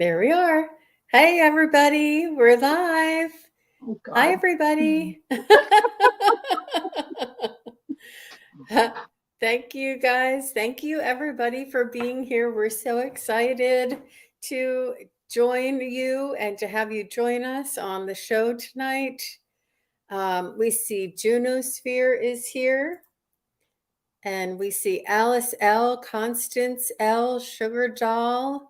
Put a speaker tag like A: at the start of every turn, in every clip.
A: There we are. Hey, everybody. We're live.
B: Oh
A: Hi,
B: God.
A: everybody. Thank you, guys. Thank you, everybody, for being here. We're so excited to join you and to have you join us on the show tonight. We see Junosphere is here. And we see Alice L, Constance L, Sugar Doll.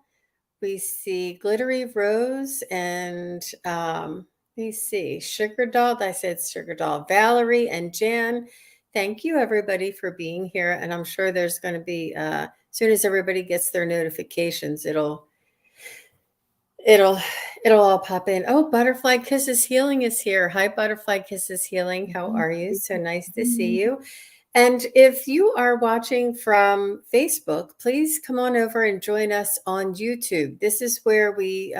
A: We see Glittery Rose and let me see, Sugar Doll. I said Sugar Doll. Valerie and Jan. Thank you, everybody, for being here. And I'm sure there's going to be, as soon as everybody gets their notifications, it'll it'll all pop in. Oh, Butterfly Kisses Healing is here. Hi, Butterfly Kisses Healing. How are you? So nice to see you. And if you are watching from Facebook, please come on over and join us on YouTube. This is where we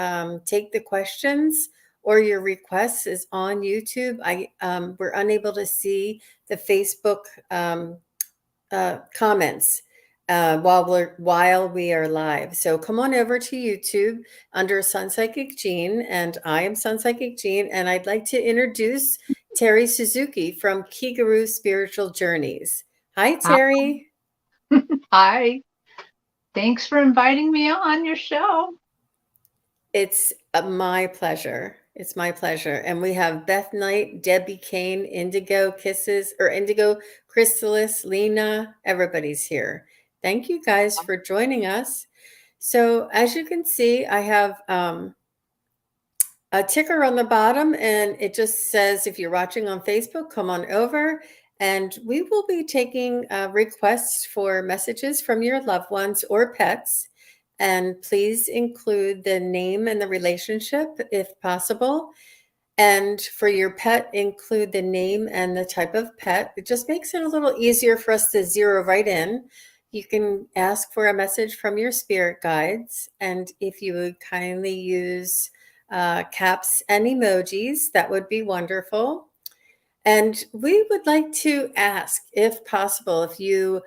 A: take the questions or your requests is on YouTube. We're unable to see the Facebook comments while we are live. So come on over to YouTube under Sun Psychic Jean, and I am Sun Psychic Jean, and I'd like to introduce Terri Suzuki from Kigaru Spiritual Journeys. Hi, Terri.
B: Hi. Thanks for inviting me on your show.
A: It's my pleasure. It's my pleasure. And we have Beth Knight, Debbie Kane, Indigo Kisses, or Indigo Chrysalis, Lena. Everybody's here. Thank you guys for joining us. So as you can see, I have a ticker on the bottom, and it just says, if you're watching on Facebook, come on over. And we will be taking requests for messages from your loved ones or pets. And please include the name and the relationship if possible. And for your pet, include the name and the type of pet. It just makes it a little easier for us to zero right in. You can ask for a message from your spirit guides. And if you would kindly use caps and emojis, that would be wonderful. And we would like to ask, if possible, if you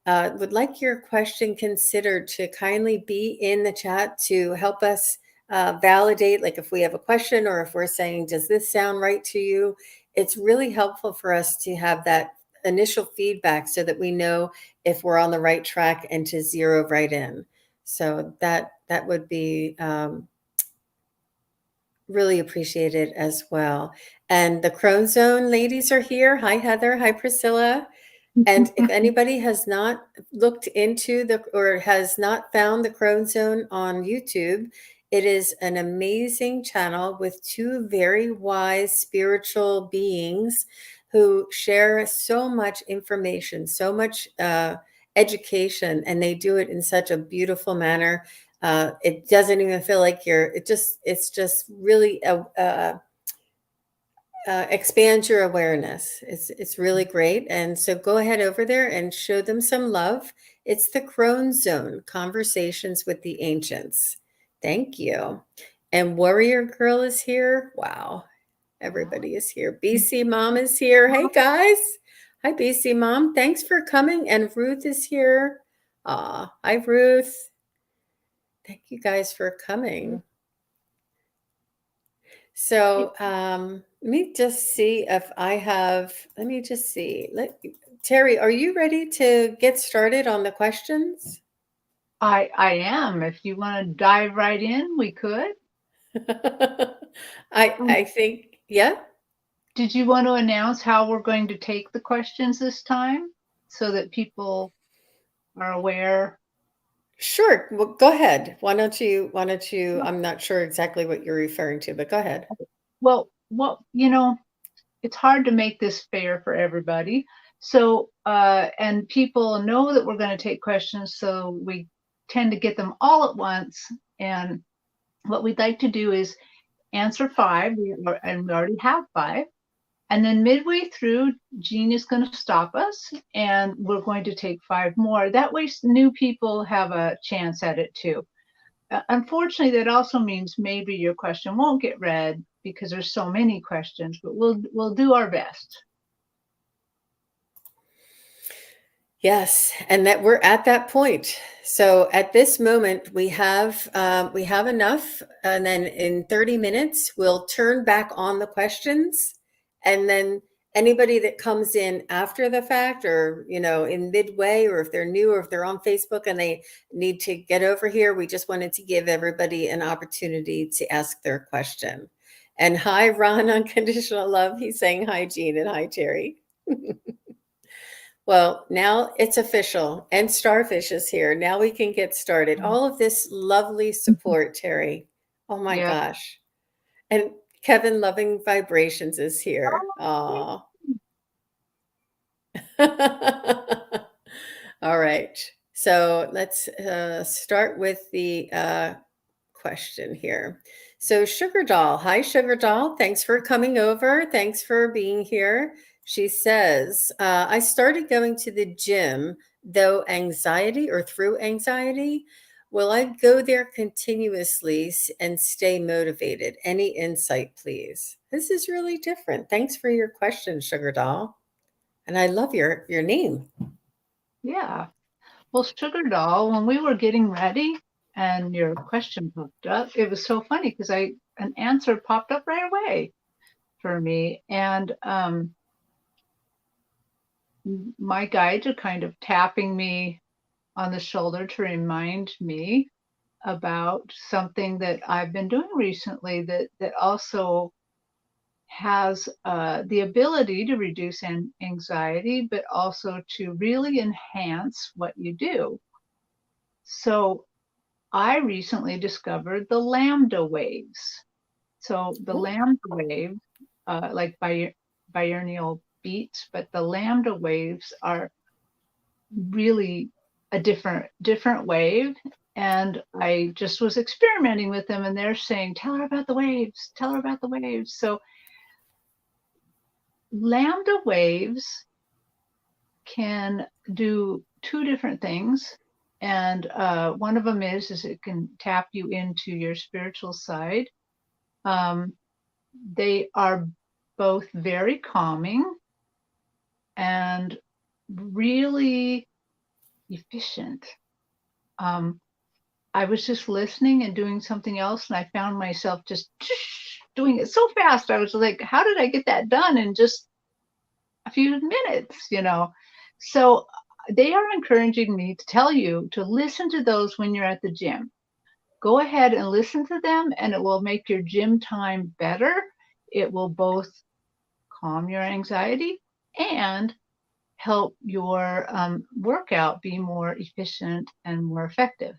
A: would like your question considered, to kindly be in the chat to help us validate, like if we have a question or if we're saying, does this sound right to you? It's really helpful for us to have that initial feedback so that we know if we're on the right track and to zero right in. So that would be really appreciated as well. And the Crone Zone ladies are here. Hi, Heather. Hi, Priscilla. And if anybody has not looked into or has not found the Crone Zone on YouTube, it is an amazing channel with two very wise spiritual beings who share so much information, so much education, and they do it in such a beautiful manner. It doesn't even feel like it's just really expands your awareness. It's really great. And so go ahead over there and show them some love. It's the Crone Zone, Conversations with the Ancients. Thank you. And Warrior Girl is here. Wow. Everybody is here. BC Mom is here. Hey, guys. Hi, BC Mom. Thanks for coming. And Ruth is here. Hi, Ruth. Thank you guys for coming. So let me just see if I have, let me just see. Terri, are you ready to get started on the questions?
B: I am. If you want to dive right in, we could.
A: I think, yeah.
B: Did you want to announce how we're going to take the questions this time so that people are aware?
A: Sure. Well, go ahead. Why don't you, I'm not sure exactly what you're referring to, but go ahead.
B: Well, it's hard to make this fair for everybody. So, and people know that we're going to take questions, so we tend to get them all at once. And what we'd like to do is answer 5, and we already have 5. And then midway through, Jean is going to stop us, and we're going to take 5 more. That way, new people have a chance at it too. Unfortunately, that also means maybe your question won't get read because there's so many questions, but we'll do our best.
A: Yes, and that we're at that point. So at this moment, we have enough, and then in 30 minutes, we'll turn back on the questions, and then anybody that comes in after the fact, or in midway, or if they're new, or if they're on Facebook and they need to get over here, we just wanted to give everybody an opportunity to ask their question. And hi, Ron, Unconditional Love. He's saying hi, Jean, and hi, Terry. Well, now it's official, and Starfish is here. Now we can get started. All of this lovely support, Terry. Oh my
B: Yeah.
A: gosh. And Kevin Loving Vibrations is here. Aw. All right. So let's start with the question here. So Sugar Doll, hi Sugar Doll, thanks for coming over. Thanks for being here. She says, I started going to the gym, though anxiety or through anxiety. Will I go there continuously and stay motivated? Any insight, please? This is really different. Thanks for your question, Sugar Doll. And I love your name.
B: Yeah. Well, Sugar Doll, when we were getting ready and your question popped up, it was so funny because an answer popped up right away for me. And my guides are kind of tapping me on the shoulder to remind me about something that I've been doing recently that also has the ability to reduce anxiety, but also to really enhance what you do. So I recently discovered the Lambda Waves. So the
A: Oh,
B: Lambda Wave, like binaural beats, but the Lambda Waves are really a different wave. And I just was experimenting with them, and they're saying, "Tell her about the waves. Tell her about the waves." So Lambda waves can do two different things, and one of them is it can tap you into your spiritual side. Um, they are both very calming and really efficient. Um, I was just listening and doing something else, and I found myself just doing it so fast. I was like, how did I get that done in just a few minutes? So they are encouraging me to tell you to listen to those when you're at the gym. Go ahead and listen to them, and it will make your gym time better. It will both calm your anxiety and help your workout be more efficient and more effective.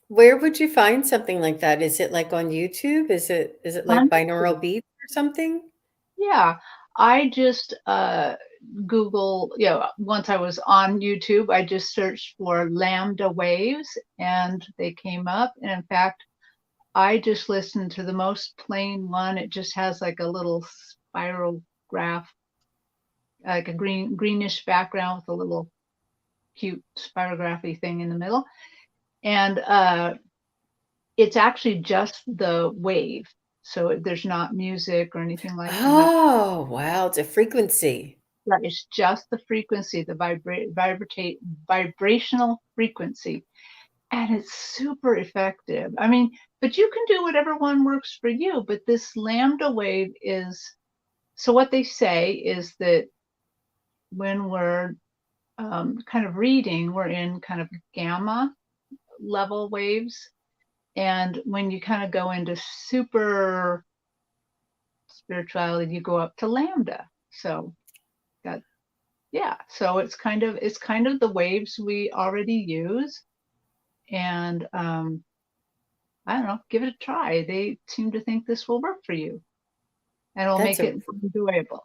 A: where would you find something like that? Is it like on YouTube? Is it
B: On
A: like binaural
B: YouTube.
A: beats or something?
B: Yeah, I just Google, once I was on YouTube, I just searched for Lambda Waves and they came up. And in fact, I just listened to the most plain one. It just has like a little spiral graph, like a greenish background with a little cute spirography thing in the middle. And it's actually just the wave. So there's not music or anything like that.
A: Oh, wow, it's a frequency.
B: Right, it's just the frequency, the vibrational frequency, and it's super effective. I mean, but you can do whatever one works for you. But this lambda wave is so. What they say is that when we're kind of reading, we're in kind of gamma level waves, and when you kind of go into super spirituality, you go up to lambda. So that yeah, so it's kind of the waves we already use, and I don't know, give it a try. They seem to think this will work for you, and it'll
A: That's
B: make
A: a
B: it enjoyable.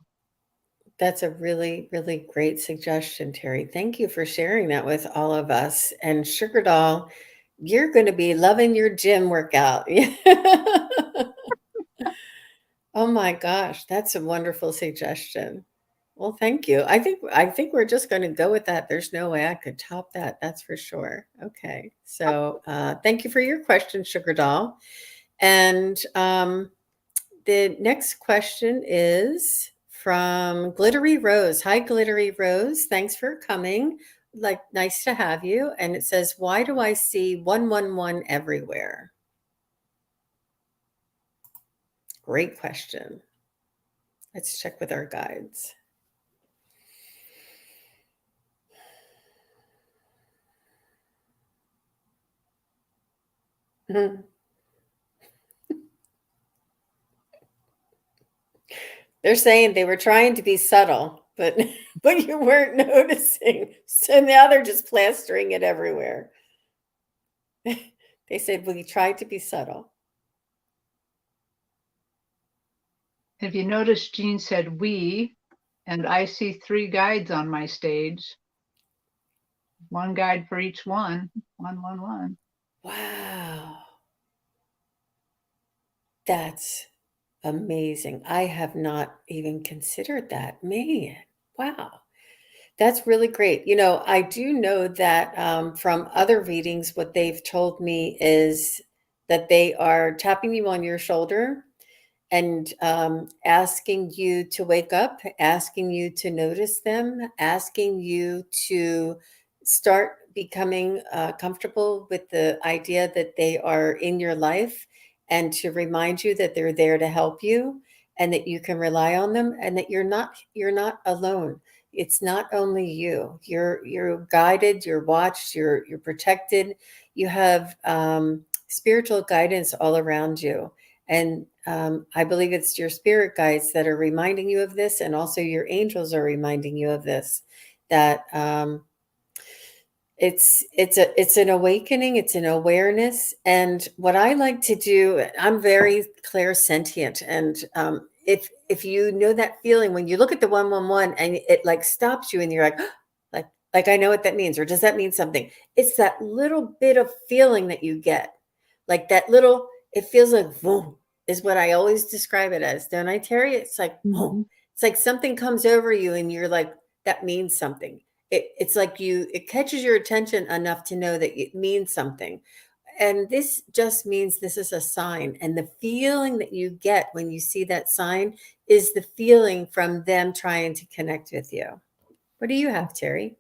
A: that's a really, really great suggestion, Terry. Thank you for sharing that with all of us. And Sugar Doll, you're going to be loving your gym workout. Oh my gosh, that's a wonderful suggestion. Well, thank you. I think we're just going to go with that. There's no way I could top that. That's for sure. Okay. So, thank you for your question, Sugar Doll. And the next question is from Glittery Rose. Hi, Glittery Rose. Thanks for coming. Like, nice to have you. And it says, why do I see 111 everywhere? Great question. Let's check with our guides. They're saying they were trying to be subtle, but but you weren't noticing. So now they're just plastering it everywhere. They said we tried to be subtle.
B: If you notice, Jean said we, and I see 3 guides on my stage. 1 guide for each one. 111.
A: Wow. That's amazing. I have not even considered that. Man, wow. That's really great. You know, I do know that from other readings, what they've told me is that they are tapping you on your shoulder and asking you to wake up, asking you to notice them, asking you to start becoming comfortable with the idea that they are in your life, and to remind you that they're there to help you and that you can rely on them, and that you're not alone. It's not only you. You're guided, you're watched, you're protected. You have spiritual guidance all around you. And I believe it's your spirit guides that are reminding you of this, and also your angels are reminding you of this. That it's an awakening, it's an awareness. And what I like to do, I'm very clairsentient, and if you know that feeling when you look at the 111 and it like stops you, and you're like, like I know what that means, or does that mean something? It's that little bit of feeling that you get, like that little. It feels like boom, is what I always describe it as, don't I, Terry? It's like boom.
B: Mm-hmm.
A: It's like something comes over you, and you're like, that means something. It's like it catches your attention enough to know that it means something. And this just means this is a sign. And the feeling that you get when you see that sign is the feeling from them trying to connect with you. What do you have, Terry?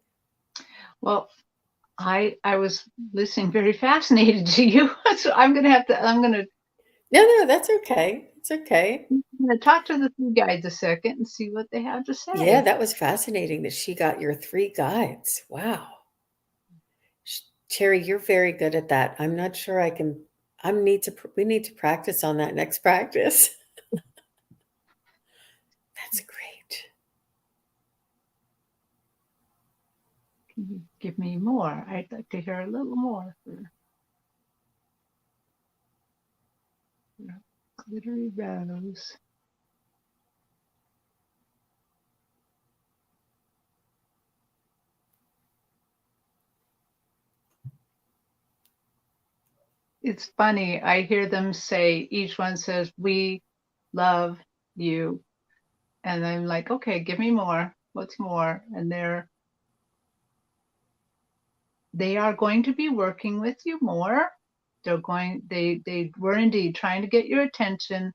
B: Well, I was listening very fascinated to you. So I'm gonna
A: No, that's okay. It's okay.
B: talk to the 3 guides a second and see what they have to
A: Yeah,
B: say.
A: that was fascinating that she got your 3 guides. Wow. Terry, you're very good at that. I'm not sure I can. We need to practice on that next practice. That's great.
B: Can you give me more? I'd like to hear a little more for Glittery Rose. It's funny. I hear them say, each one says, we love you. And I'm like, okay, give me more. What's more? And they are going to be working with you more. They were indeed trying to get your attention.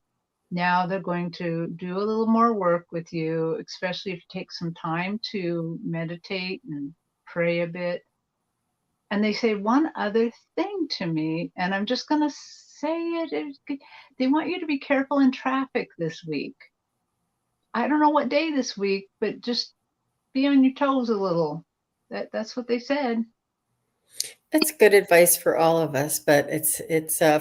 B: Now they're going to do a little more work with you, especially if you take some time to meditate and pray a bit. And they say one other thing to me, and I'm just going to say it. They want you to be careful in traffic this week. I don't know what day this week, but just be on your toes a little. That's what they said.
A: That's good advice for all of us, but it's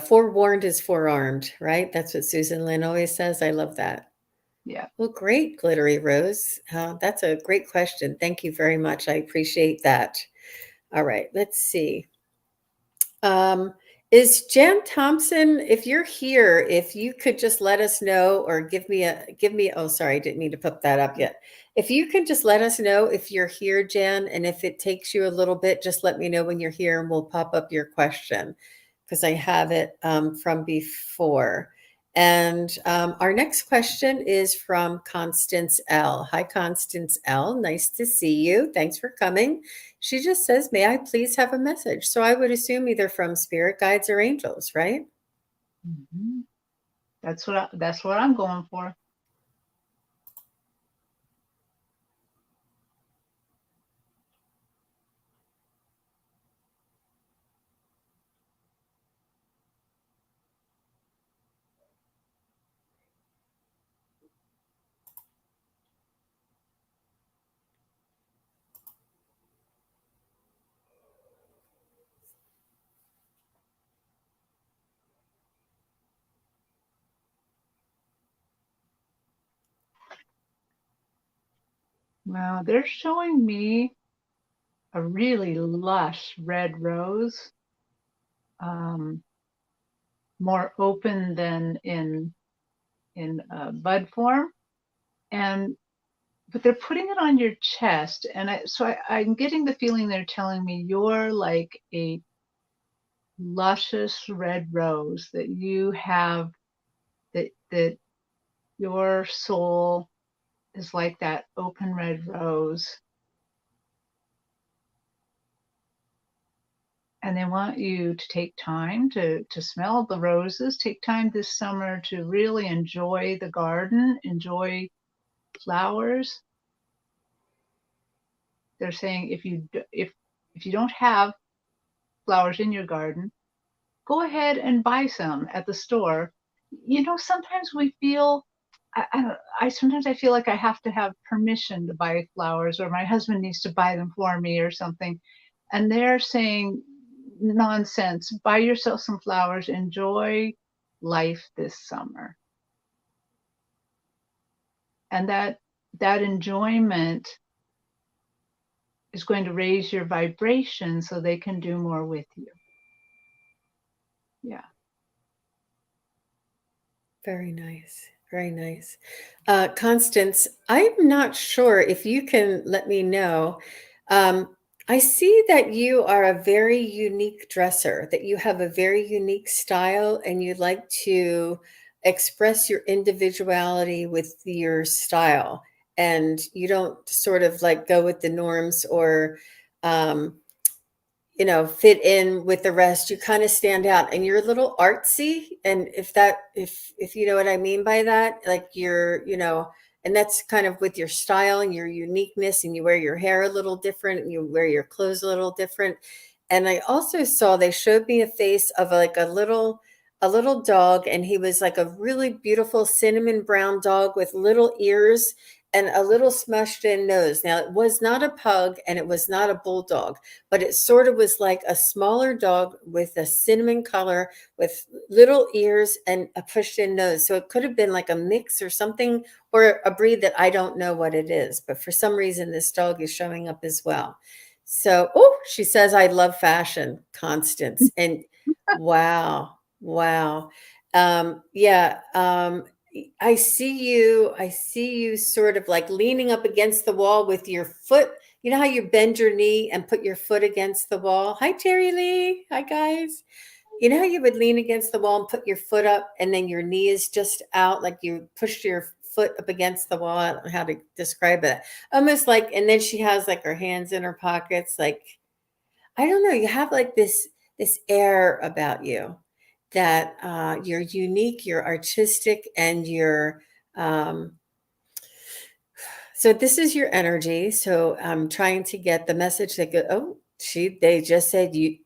A: forewarned is forearmed, right? That's what Susan Lynn always says. I love that.
B: Yeah.
A: Well, great, Glittery Rose. That's a great question. Thank you very much. I appreciate that. All right, let's see. Is Jen Thompson, if you're here, if you could just let us know, or oh, sorry, I didn't mean to put that up yet. If you can just let us know if you're here, Jen, and if it takes you a little bit, just let me know when you're here and we'll pop up your question, because I have it from before. And our next question is from Constance L. Hi, Constance L. Nice to see you. Thanks for coming. She just says, may I please have a message? So I would assume either from spirit guides or angels, right?
B: Mm-hmm. That's what I'm going for. Well, they're showing me a really lush red rose, more open than in bud form, and but they're putting it on your chest, and I'm getting the feeling they're telling me you're like a luscious red rose, that you have, that your soul is like that open red rose, and they want you to take time to smell the roses, take time this summer to really enjoy the garden, enjoy flowers. They're saying if you don't have flowers in your garden, go ahead and buy some at the store. Sometimes we feel, sometimes I feel like I have to have permission to buy flowers, or my husband needs to buy them for me or something. And they're saying, nonsense, buy yourself some flowers, enjoy life this summer. And that enjoyment is going to raise your vibration so they can do more with you. Yeah.
A: Very nice. Very nice. Constance, I'm not sure if you can let me know. I see that you are a very unique dresser, that you have a very unique style, and you like to express your individuality with your style. And you don't sort of like go with the norms or, um, fit in with the rest. You kind of stand out and you're a little artsy. And if you know what I mean by that, like and that's kind of with your style and your uniqueness, and you wear your hair a little different and you wear your clothes a little different. And I also saw they showed me a face of like a little dog, and he was like a really beautiful cinnamon brown dog with little ears and a little smushed in nose. Now, it was not a pug and it was not a bulldog, but it sort of was like a smaller dog with a cinnamon color, with little ears and a pushed in nose. So it could have been like a mix or something, or a breed that I don't know what it is. But for some reason, this dog is showing up as well. So, oh, she says, I love fashion, Constance. And wow, wow. Yeah. I see you sort of like leaning up against the wall with your foot. You know how you bend your knee and put your foot against the wall? Hi, Terry Lee. Hi, guys. You know how you would lean against the wall and put your foot up, and then your knee is just out, like you pushed your foot up against the wall? I don't know how to describe it. Almost like, and then she has like her hands in her pockets, like, I don't know, you have like this air about you that you're unique, you're artistic, and you're so this is your energy. So I'm trying to get the message that go, oh, they just said you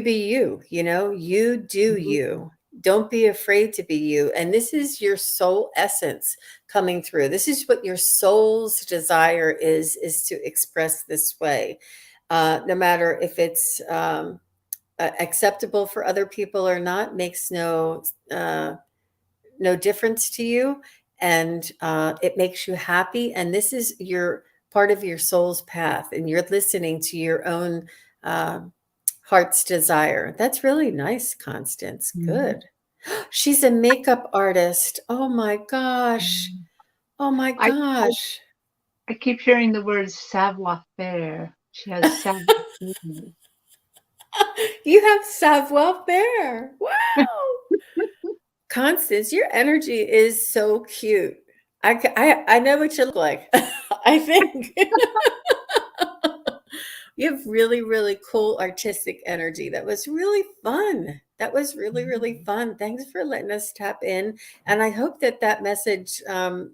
A: be you, you do
B: Mhm.
A: you. Don't be afraid to be you. And this is your soul essence coming through. This is what your soul's desire is to express this way. No matter if it's acceptable for other people or not, makes no difference to you, and it makes you happy. And this is your part of your soul's path, and you're listening to your own uh, heart's desire. That's really nice, Constance.
B: Mhm.
A: Good. She's a makeup artist. Oh my gosh.
B: Mhm.
A: Oh my
B: I, I
A: gosh.
B: I keep hearing the word savoir faire. She has savoir faire.
A: You have savoir faire. Wow. Constance, your energy is so cute. I know what you look like. I think you have really, really cool artistic energy. That was really fun. That was really, really fun. Thanks for letting us tap in. And I hope that that message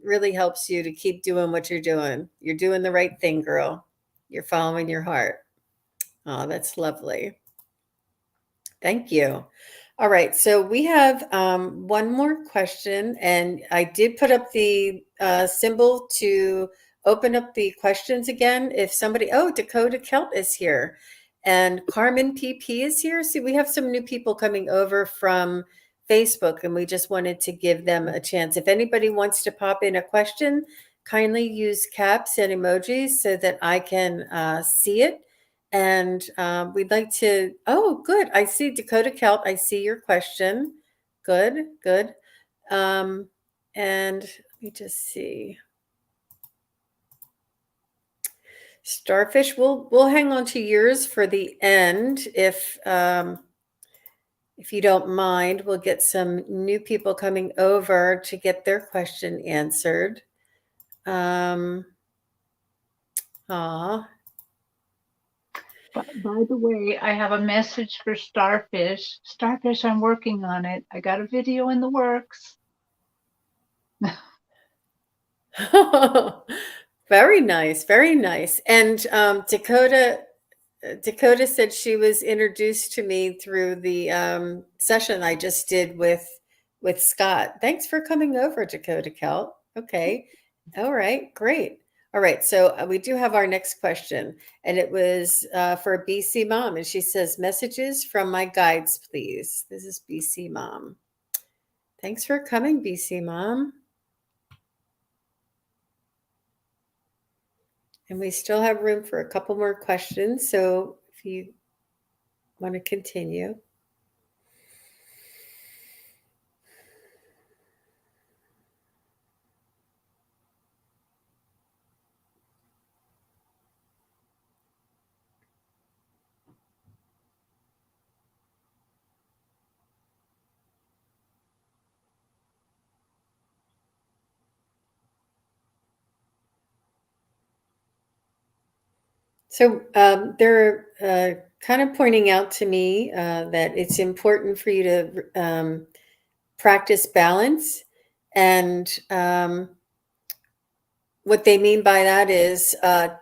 A: really helps you to keep doing what you're doing. You're doing the right thing, girl. You're following your heart. Oh, that's lovely. Thank you. All right, so we have one more question, and I did put up the symbol to open up the questions again. If somebody, oh, Dakota Kelt is here, and Carmen PP is here. See, we have some new people coming over from Facebook, and we just wanted to give them a chance. If anybody wants to pop in a question, kindly use caps and emojis so that I can see it. And we'd like to, oh, good. I see Dakota Kelt. I see your question. Good, good. And let me just see. Starfish, we'll hang on to yours for the end if you don't mind. We'll get some new people coming over to get their question answered. Aw.
B: By the way, I have a message for Starfish. Starfish, I'm working on it. I got a video in the works.
A: Very nice, very nice. And Dakota said she was introduced to me through the session I just did with Scott. Thanks for coming over, Dakota Kelt. Okay. All right, great. All right, so we do have our next question, and it was for BC Mom, and she says, "Messages from my guides, please." This is BC Mom. Thanks for coming, BC Mom. And we still have room for a couple more questions, so if you want to continue. So they're kind of pointing out to me that it's important for you to practice balance. And what they mean by that is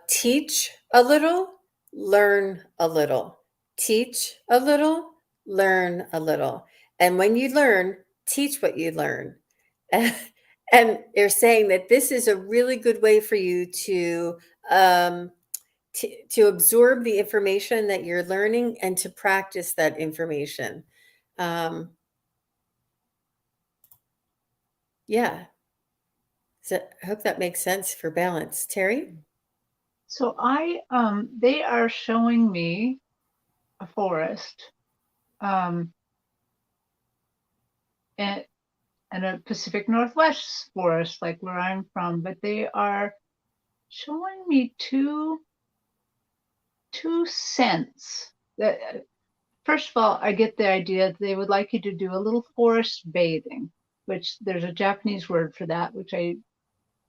A: teach a little, learn a little. Teach a little, learn a little. And when you learn, teach what you learn. And they're saying that this is a really good way for you um, to absorb the information that you're learning and to practice that information. Yeah. So I hope that makes sense for balance. Terri?
B: So they are showing me a forest, and a Pacific Northwest forest, like where I'm from, but they are showing me two scents. That first of all, I get the idea that they would like you to do a little forest bathing, which there's a Japanese word for that, which I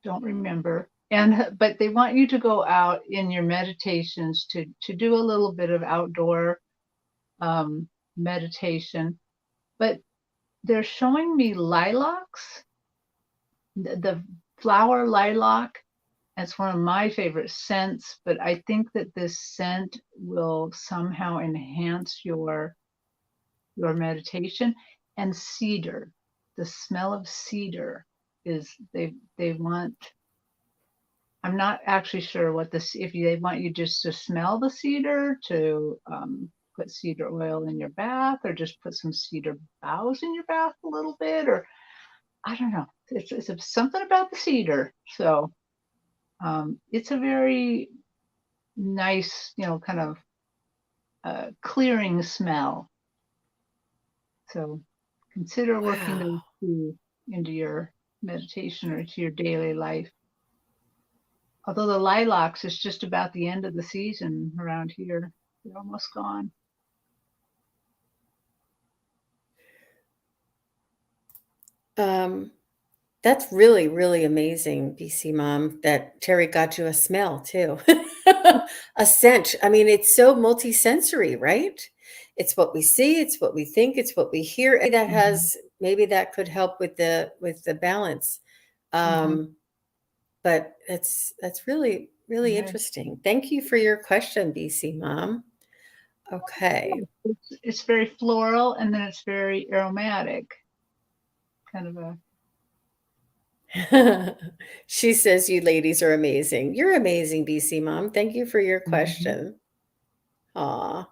B: don't remember. But they want you to go out in your meditations to do a little bit of outdoor meditation. But they're showing me lilacs, the flower lilac. It's one of my favorite scents, but I think that this scent will somehow enhance your meditation. And cedar, the smell of cedar is they want. I'm not actually sure what this, if they want you just to smell the cedar, to put cedar oil in your bath, or just put some cedar boughs in your bath a little bit, or I don't know. It's something about the cedar. So it's a very nice, kind of clearing smell. So consider working those two into your meditation or to your daily life. Although the lilacs is just about the end of the season around here. They're almost gone.
A: That's really, really amazing, BC Mom, that Terri got you a smell too. A scent. I mean, it's so multisensory, right? It's what we see, it's what we think, it's what we hear. That has maybe that could help with the balance. But that's really, really interesting. Thank you for your question, BC Mom. Okay.
B: It's very floral, and then it's very aromatic. Kind of a.
A: She says you ladies are amazing. You're amazing, BC Mom. Thank you for your question. Aw.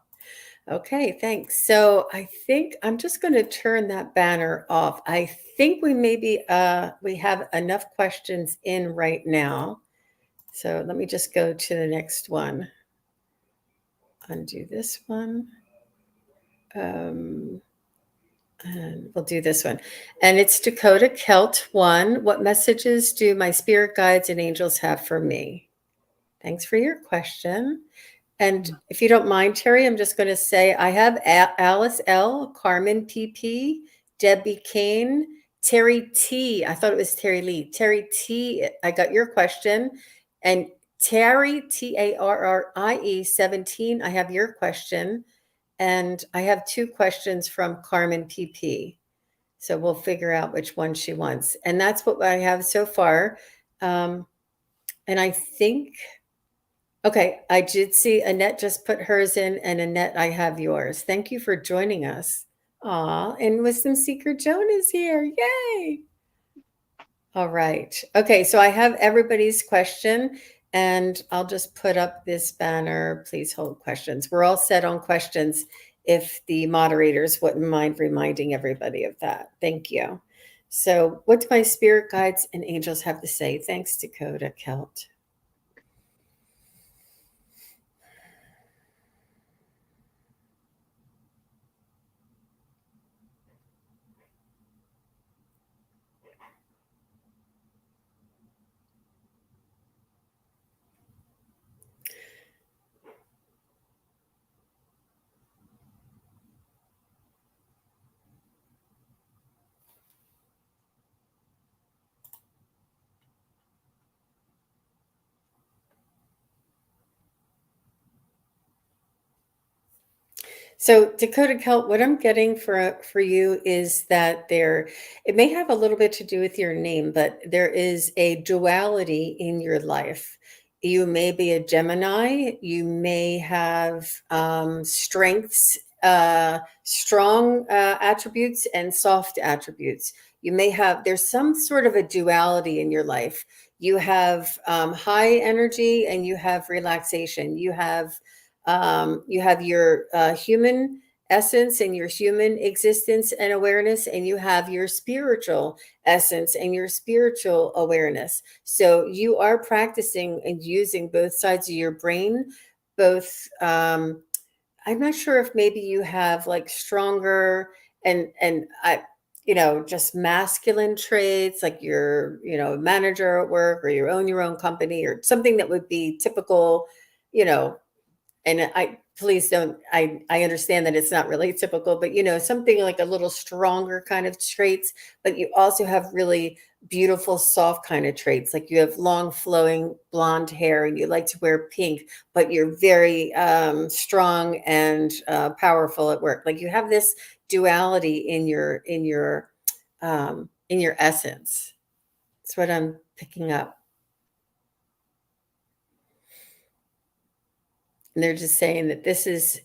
A: Okay, thanks. So I think I'm just going to turn that banner off. I think we have enough questions in right now. So let me just go to the next one. Undo this one. And we'll do this one. And it's Dakota Kelt 1. What messages do my spirit guides and angels have for me? Thanks for your question. And if you don't mind, Terri, I'm just going to say I have Alice L, Carmen PP, Debbie Kane, Terry T. I thought it was Terry Lee. Terry T. I got your question. And Terry Tarrie 17. I have your question. And I have 2 questions from Carmen PP. So we'll figure out which one she wants. And that's what I have so far. And I think, okay, I did see Annette just put hers in, and Annette, I have yours. Thank you for joining us. Aw, and Wisdom Seeker Joan is here. Yay! All right. Okay, so I have everybody's question, and I'll just put up this banner. Please hold questions. We're all set on questions if the moderators wouldn't mind reminding everybody of that. Thank you. So, what do my spirit guides and angels have to say? Thanks, Dakota Kelt. So Dakota Kelt, what I'm getting for you is that it may have a little bit to do with your name, but there is a duality in your life. You may be a Gemini. You may have strengths, strong attributes, and soft attributes. There's some sort of a duality in your life. You have high energy and you have relaxation. You have your human essence and your human existence and awareness, and you have your spiritual essence and your spiritual awareness. So you are practicing and using both sides of your brain, both. I'm not sure if maybe you have like stronger and I, just masculine traits, like you're, a manager at work, or you own your own company, or something that would be typical, you know, and please don't, I understand that it's not really typical, but something like a little stronger kind of traits, but you also have really beautiful soft kind of traits, like you have long flowing blonde hair and you like to wear pink, but you're very strong and powerful at work. Like you have this duality in your essence. That's what I'm picking up. And they're just saying that this is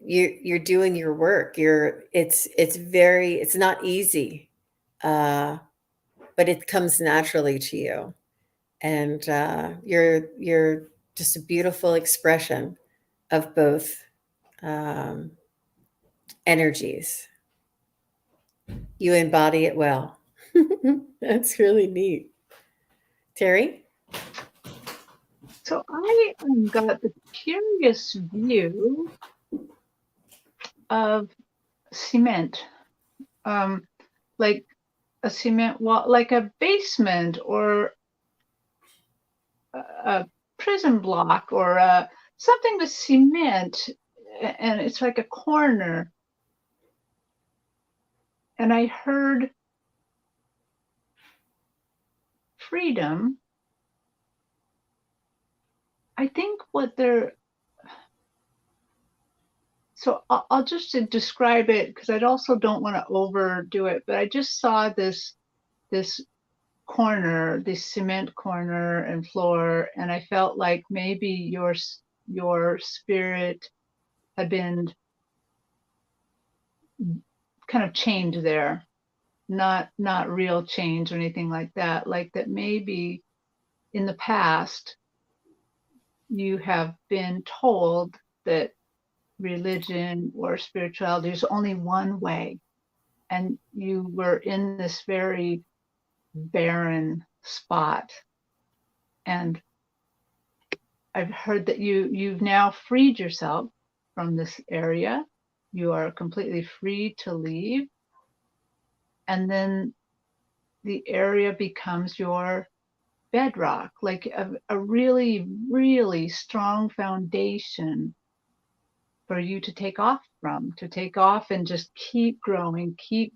A: you're doing your work. It's not easy, but it comes naturally to you, and you're just a beautiful expression of both energies. You embody it well. That's really neat. Terri?
B: So I got the curious view of cement, like a cement wall, like a basement or a prison block or something with cement, and it's like a corner. And I heard freedom. I think so I'll just describe it, because I also don't want to overdo it, but I just saw this corner, this cement corner and floor, and I felt like maybe your spirit had been kind of chained there, not real change or anything like that. Like that maybe in the past you have been told that religion or spirituality is only one way, and you were in this very barren spot. And I've heard that you've now freed yourself from this area. You are completely free to leave, and then the area becomes your bedrock, like a really, really strong foundation for you to take off from, to take off and just keep growing, keep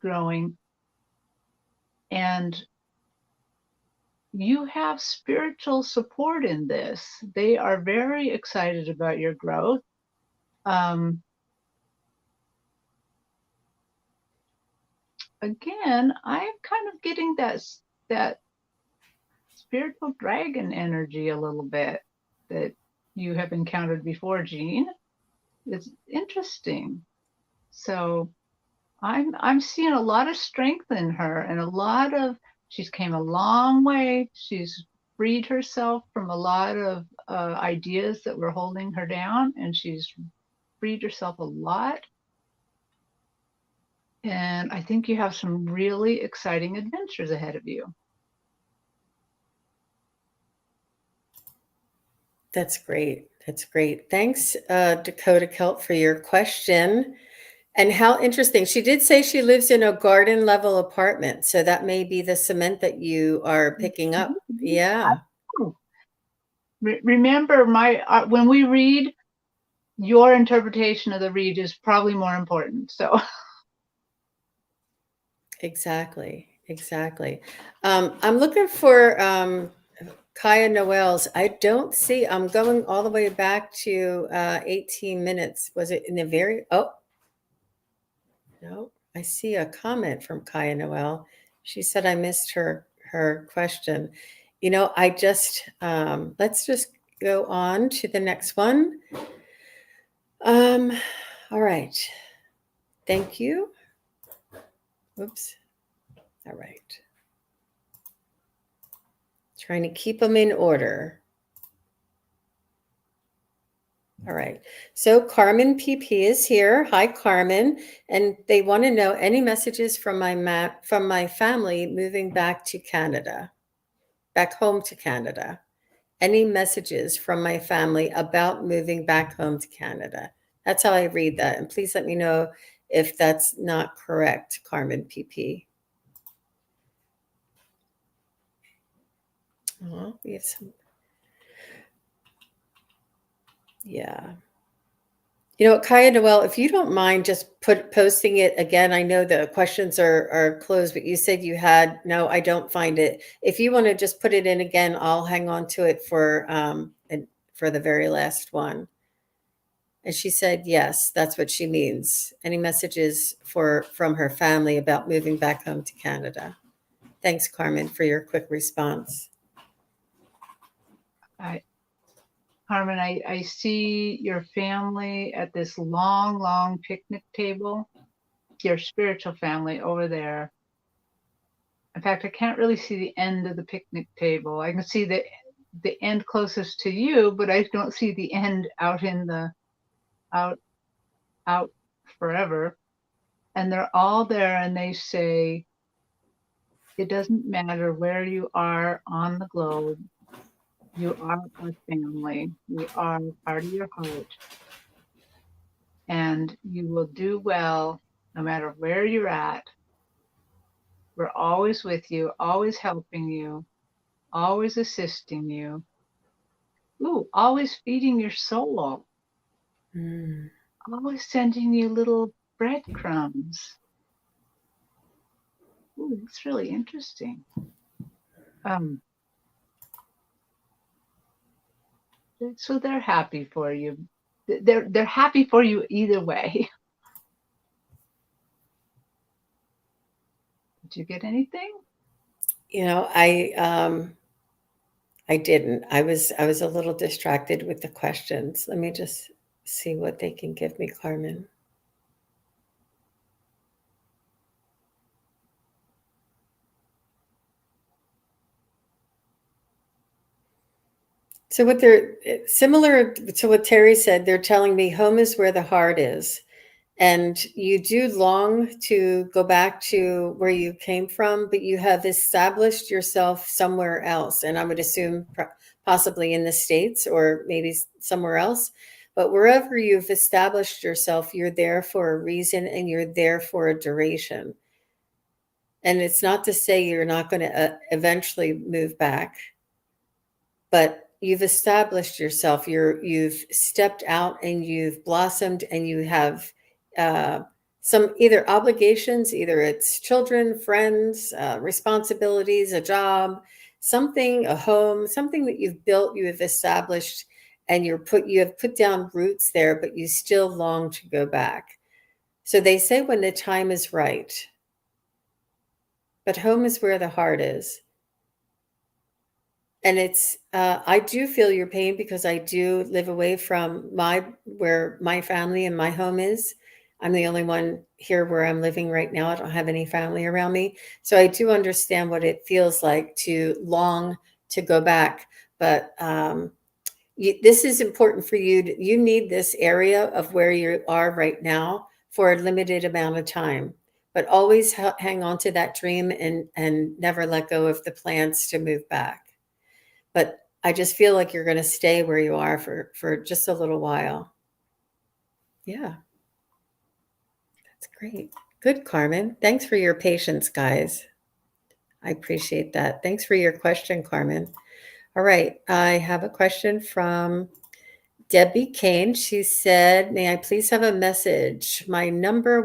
B: growing. And you have spiritual support in this. They are very excited about your growth. Again, I'm kind of getting that spiritual dragon energy a little bit that you have encountered before, Jean. It's interesting. So I'm seeing a lot of strength in her, and she's came a long way. She's freed herself from a lot of ideas that were holding her down, and she's freed herself a lot. And I think you have some really exciting adventures ahead of you.
A: That's great. That's great. Thanks, Dakota Kelt, for your question. And how interesting. She did say she lives in a garden level apartment. So that may be the cement that you are picking up. Yeah.
B: Remember, when we read, your interpretation of the read is probably more important. So
A: Exactly. Exactly. I'm looking for Kaya Noel's. I don't see, I'm going all the way back to 18 minutes. Was it in the very, oh, no, I see a comment from Kaya Noel. She said I missed her question. You know, I just let's just go on to the next one. All right. Thank you. Oops. All right. Trying to keep them in order. All right. So Carmen PP is here. Hi, Carmen. And they want to know any messages from my family moving back to Canada, back home to Canada. Any messages from my family about moving back home to Canada? That's how I read that. And please let me know if that's not correct, Carmen PP. Oh, we have some. Yeah. You know, Kaya Noel, if you don't mind just posting it again. I know the questions are closed, but you said you had, no, I don't find it. If you want to just put it in again, I'll hang on to it for the very last one. And she said, yes, that's what she means. Any messages from her family about moving back home to Canada? Thanks, Carmen, for your quick response.
B: Carmen, I see your family at this long, long picnic table, your spiritual family over there. In fact, I can't really see the end of the picnic table. I can see the end closest to you, but I don't see the end out in the out forever. And they're all there, and they say, it doesn't matter where you are on the globe. You are our family. We are part of your heart. And you will do well no matter where you're at. We're always with you, always helping you, always assisting you. Ooh, always feeding your soul. Always sending you little breadcrumbs. Ooh, it's really interesting. So they're happy for you. They're happy for you either way. Did you get anything?
A: You know, I didn't. I was a little distracted with the questions. Let me just see what they can give me, Carmen. So what they're similar to what Terri said, they're telling me home is where the heart is. And you do long to go back to where you came from, but you have established yourself somewhere else. And I would assume possibly in the States or maybe somewhere else. But wherever you've established yourself, you're there for a reason and you're there for a duration. And it's not to say you're not going to eventually move back, but you've established yourself. You've stepped out and you've blossomed and you have some either obligations, either it's children, friends, responsibilities, a job, something, a home, something that you've built, you have established, and you have put down roots there, but you still long to go back. So they say when the time is right, but home is where the heart is. And it's I do feel your pain because I do live away from where my family and my home is. I'm the only one here where I'm living right now. I don't have any family around me. So I do understand what it feels like to long to go back. But this is important for you. You need this area of where you are right now for a limited amount of time. But always hang on to that dream and never let go of the plans to move back. But I just feel like you're going to stay where you are for just a little while. Yeah, that's great. Good, Carmen. Thanks for your patience, guys. I appreciate that. Thanks for your question, Carmen. All right, I have a question from Debbie Kane. She said, "May I please have a message? My number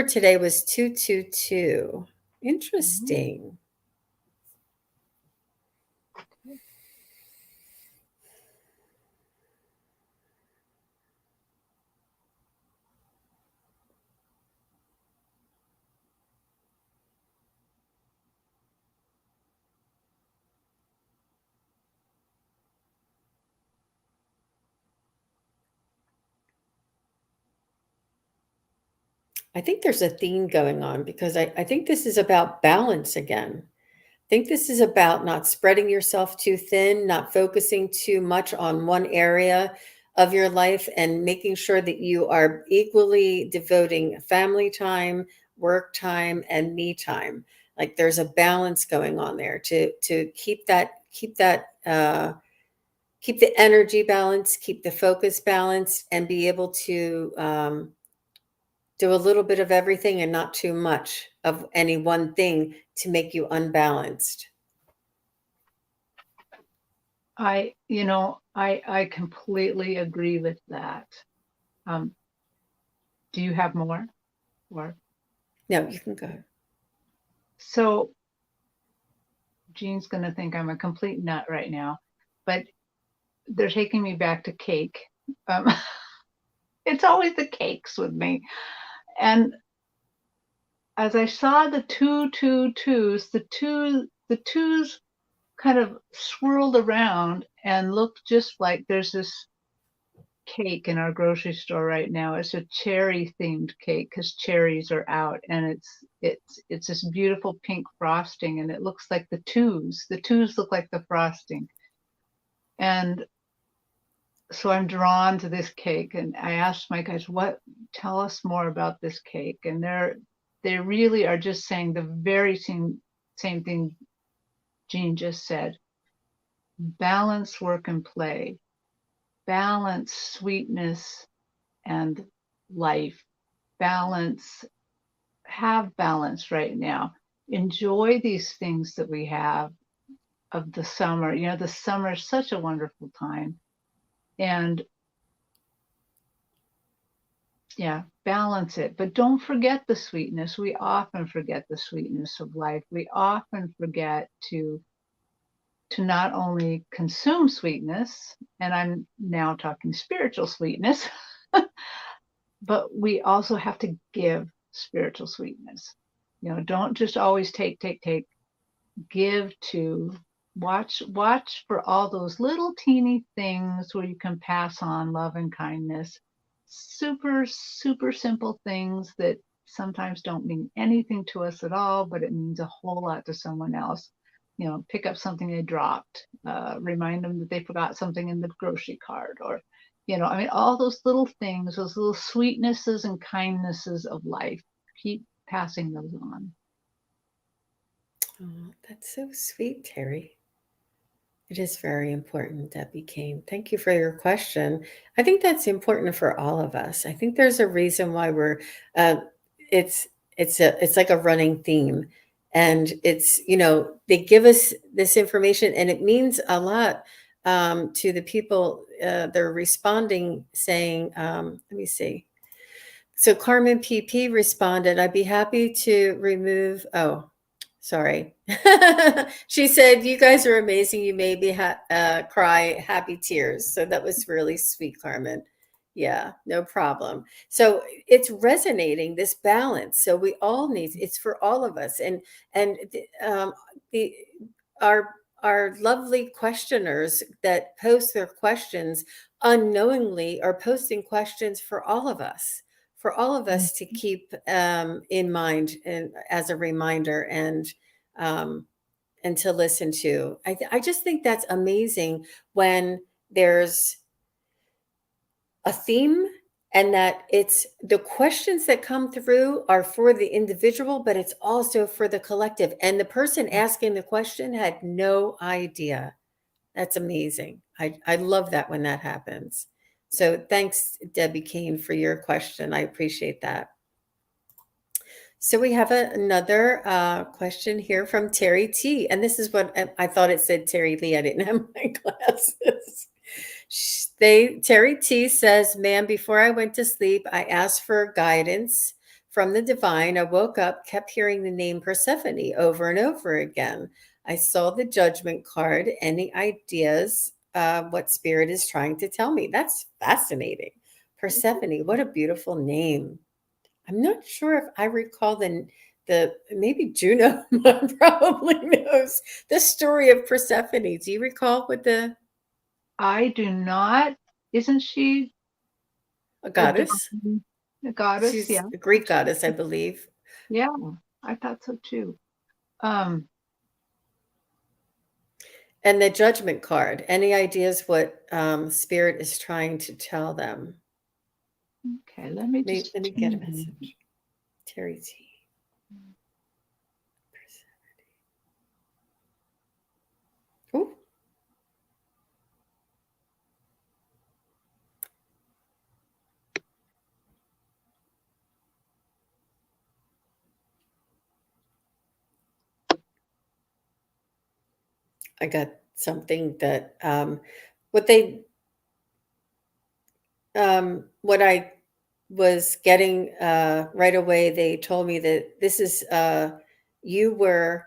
A: today was 222." Interesting. I think there's a theme going on because I think this is about balance again. I think this is about not spreading yourself too thin, not focusing too much on one area of your life, and making sure that you are equally devoting family time, work time, and me time. Like there's a balance going on there to keep the energy balanced, keep the focus balanced, and be able to do a little bit of everything and not too much of any one thing to make you unbalanced.
B: I completely agree with that. Do you have more? Or
A: No, you can go.
B: so Jean's going to think I'm a complete nut right now, but they're taking me back to cake. It's always the cakes with me. And as I saw the twos, the twos kind of swirled around and looked just like there's this cake in our grocery store right now. It's a cherry themed cake because cherries are out, and it's this beautiful pink frosting, and it looks like the twos. The twos look like the frosting. And so I'm drawn to this cake, and I asked my guys, tell us more about this cake. And they really are just saying the very same thing Jean just said. Balance work and play, balance sweetness and life, have balance right now. Enjoy these things that we have of the summer. The summer is such a wonderful time. And yeah, balance it. But don't forget the sweetness. We often forget the sweetness of life. We often forget to not only consume sweetness, and I'm now talking spiritual sweetness, but we also have to give spiritual sweetness. Don't just always take. Give to watch for all those little teeny things where you can pass on love and kindness. Super, super simple things that sometimes don't mean anything to us at all, but it means a whole lot to someone else. pick up something they dropped, remind them that they forgot something in the grocery cart, or, I mean, all those little things, those little sweetnesses and kindnesses of life, keep passing those on.
A: Oh, that's so sweet, Terri. It is very important, Debbie Kane. Thank you for your question. I think that's important for all of us. I think there's a reason why we're. Uh, it's it's like a running theme, and it's they give us this information, and it means a lot to the people. They're responding, saying, "Let me see." So Carmen PP responded, "I'd be happy to remove." Oh, sorry. She said, "You guys are amazing. You made me cry happy tears." So that was really sweet, Carmen. Yeah, no problem. So it's resonating, this balance. So we all need, it's for all of us. And the our our lovely questioners that post their questions unknowingly are posting questions for all of us to keep in mind and as a reminder um, and to listen to. I just think that's amazing when there's a theme and that it's the questions that come through are for the individual, but it's also for the collective. And the person asking the question had no idea. That's amazing. I love that when that happens. So thanks, Debbie Kane, for your question. I appreciate that. So we have another question here from Terry T. And this is what I thought it said Terry Lee. I didn't have my glasses. Terry T says, "Ma'am, before I went to sleep, I asked for guidance from the divine. I woke up, kept hearing the name Persephone over and over again. I saw the judgment card. Any ideas what spirit is trying to tell me?" That's fascinating. Persephone, what a beautiful name. I'm not sure if I recall the maybe Juno probably knows the story of Persephone. Do you recall what
B: I do not. Isn't she
A: a
B: a
A: goddess?
B: goddess?
A: She's
B: Yeah.
A: a Greek goddess, I believe.
B: Yeah, I thought so too.
A: And the judgment card. Any ideas what spirit is trying to tell them?
B: Okay, let me
A: Let me get a message. Terry T. Ooh. I got something that what I was getting right away. They told me that this is you were.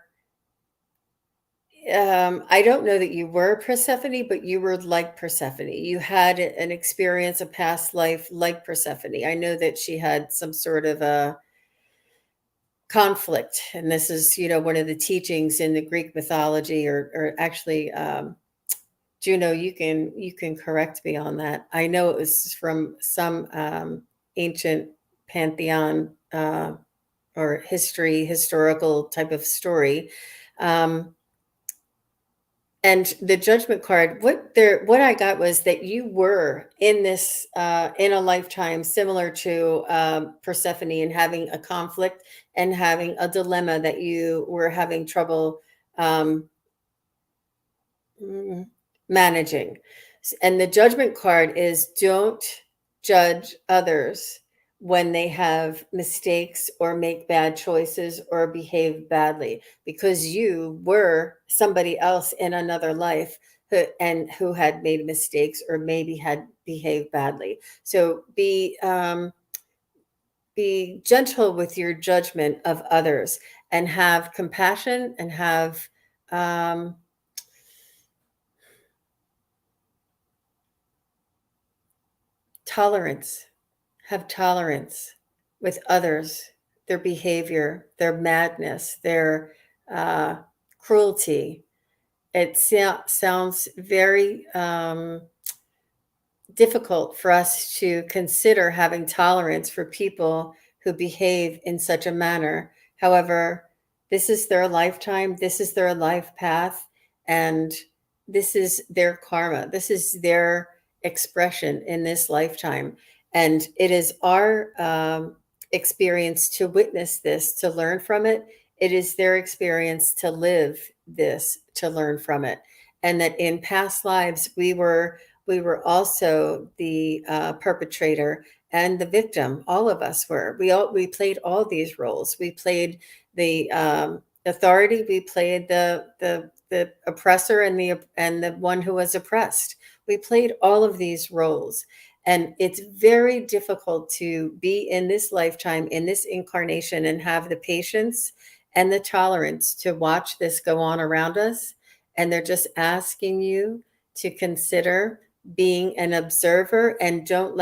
A: I don't know that you were Persephone, but you were like Persephone. You had an experience, a past life like Persephone. I know that she had some sort of a conflict, and this is, one of the teachings in the Greek mythology, or actually, Juno, you can correct me on that. I know it was from some ancient pantheon or historical type of story. And the judgment card, what I got was that you were in this in a lifetime similar to Persephone, and having a conflict and having a dilemma that you were having trouble um, managing. And the judgment card is, don't judge others when they have mistakes or make bad choices or behave badly, because you were somebody else in another life who had made mistakes or maybe had behaved badly. So be gentle with your judgment of others, and have compassion, and have um, tolerance. Have tolerance with others, their behavior, their madness, their cruelty. It sounds very difficult for us to consider having tolerance for people who behave in such a manner. However, This is their lifetime, this is their life path, and this is their karma. This is their expression in this lifetime. And it is our experience to witness this, to learn from it. It is their experience to live this, to learn from it. And that in past lives, we were also the perpetrator and the victim. All of us were. We played all these roles. We played the authority. We played the oppressor and the one who was oppressed. We played all of these roles, and it's very difficult to be in this lifetime, in this incarnation, and have the patience and the tolerance to watch this go on around us. And they're just asking you to consider being an observer, and don't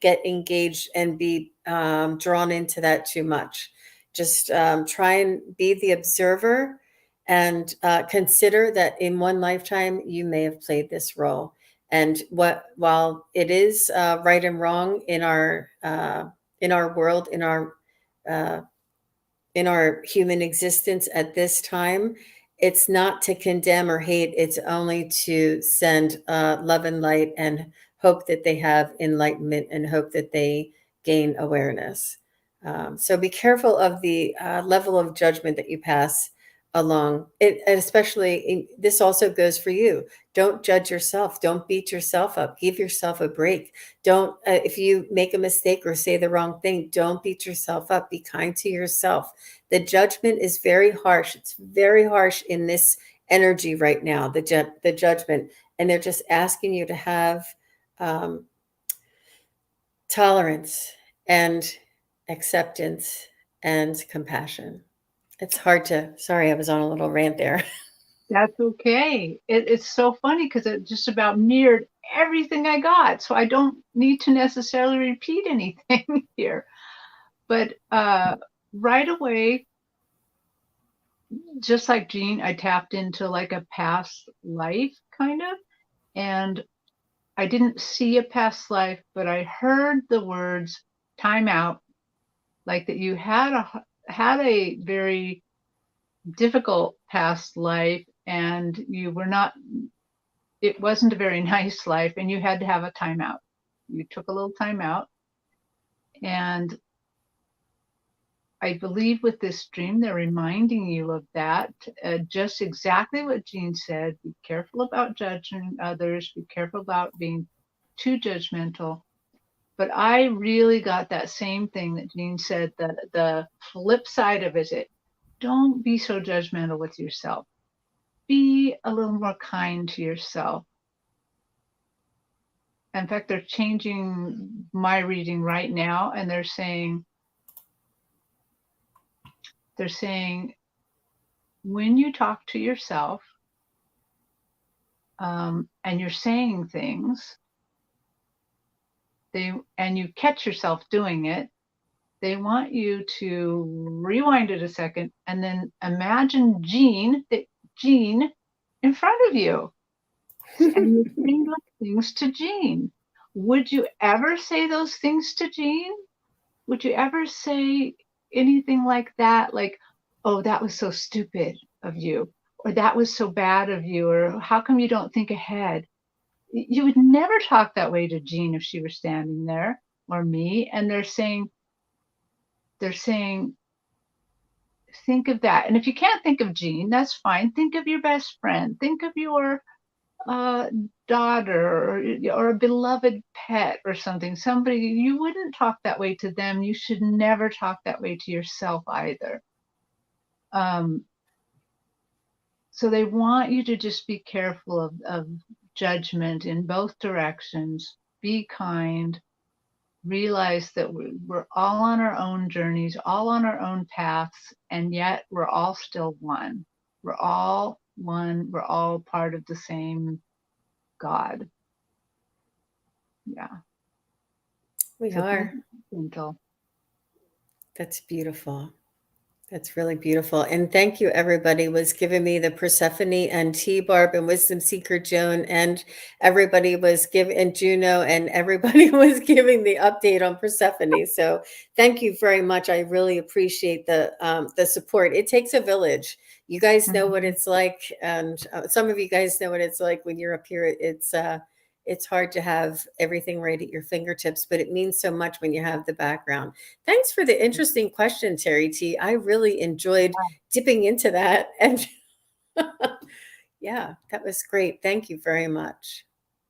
A: get engaged and be drawn into that too much. Just try and be the observer, and consider that in one lifetime you may have played this role. And while it is right and wrong in our world, uh, in our human existence at this time, it's not to condemn or hate. It's only to send love and light, and hope that they have enlightenment, and hope that they gain awareness. So be careful of the level of judgment that you pass along. And especially, this also goes for you. Don't judge yourself. Don't beat yourself up. Give yourself a break. Don't, if you make a mistake or say the wrong thing, don't beat yourself up. Be kind to yourself. The judgment is very harsh. It's very harsh in this energy right now, the judgment. And they're just asking you to have um, tolerance and acceptance and compassion. It's hard to, sorry, I was on a little rant there.
B: That's okay. It's so funny because it just about mirrored everything I got. So I don't need to necessarily repeat anything here. But right away, just like Jean, I tapped into like a past life kind of. And I didn't see a past life, but I heard the words time out, like that you had a very difficult past life, and you were not, it wasn't a very nice life, and you had to have a timeout. You took a little time out. And I believe with this dream, they're reminding you of that. Just exactly what Jean said. Be careful about judging others. Be careful about being too judgmental. But I really got that same thing that Jean said. The flip side of it is, don't be so judgmental with yourself. Be a little more kind to yourself. In fact, they're changing my reading right now, and they're saying when you talk to yourself and you're saying things, and you catch yourself doing it, they want you to rewind it a second and then imagine Jean in front of you, and you're saying those things to Jean. Would you ever say those things to Jean? Would you ever say anything like that? Like, oh, that was so stupid of you, or that was so bad of you, or how come you don't think ahead? You would never talk that way to Jean if she were standing there, or me. And they're saying, think of that. And if you can't think of Jean, that's fine. Think of your best friend. Think of your daughter, or a beloved pet or something. Somebody, you wouldn't talk that way to them. You should never talk that way to yourself either. So they want you to just be careful of judgment in both directions. Be kind. Realize that we're all on our own journeys, all on our own paths, and yet we're all still one. We're all one. We're all part of the same God. Yeah.
A: We
B: So
A: are.
B: gentle.
A: That's beautiful. That's really beautiful. And thank you, everybody was giving me the Persephone and T Barb and Wisdom Seeker Joan, and everybody was giving, and Juno, and everybody was giving the update on Persephone. So thank you very much. I really appreciate the support. It takes a village. You guys know what it's like, and some of you guys know what it's like when you're up here. It's hard to have everything right at your fingertips, but it means so much when you have the background. Thanks for the interesting question, Terri T. I really enjoyed dipping into that. And yeah, that was great. Thank you very much.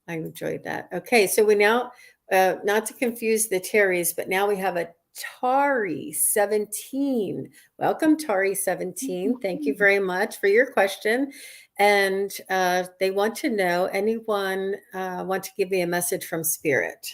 A: I enjoyed that. Okay, so we now, not to confuse the Terrys, but now we have a Tari 17. Welcome, Tari 17. Thank you very much for your question. And they want to know, anyone want to give me a message from Spirit?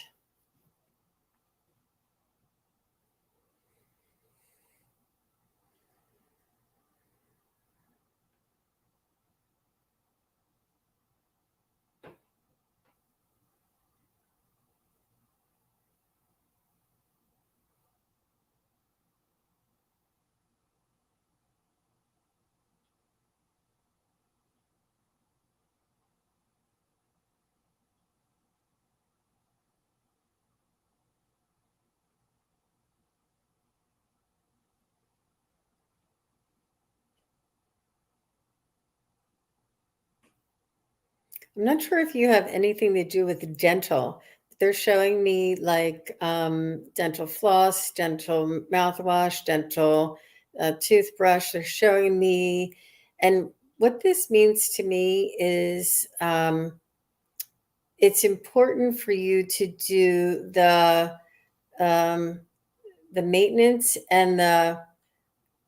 A: I'm not sure if you have anything to do with dental. They're showing me like dental floss, dental mouthwash, dental toothbrush. They're showing me, and what this means to me is it's important for you to do um, the maintenance and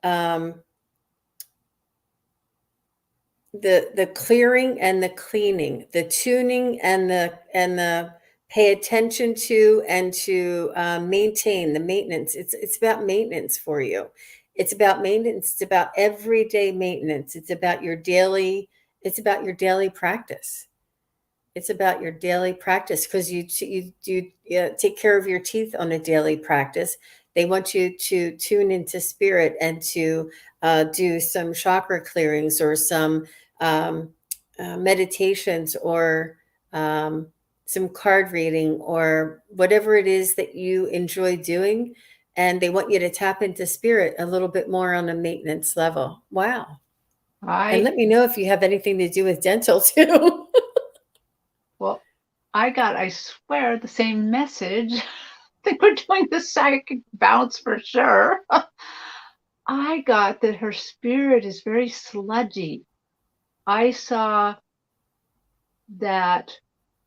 A: um, the clearing and the cleaning, the tuning and the pay attention to, and to maintain the maintenance. It's about maintenance for you. It's about maintenance. It's about everyday maintenance. It's about your daily. It's about your daily practice. It's about your daily practice, because you take care of your teeth on a daily practice. They want you to tune into spirit and to do some chakra clearings or some um, meditations, or um, some card reading, or whatever it is that you enjoy doing. And they want you to tap into spirit a little bit more on a maintenance level. Wow. And let me know if you have anything to do with dental too.
B: Well, I swear, the same message. I think we're doing the psychic bounce for sure. I got that her spirit is very sludgy. I saw that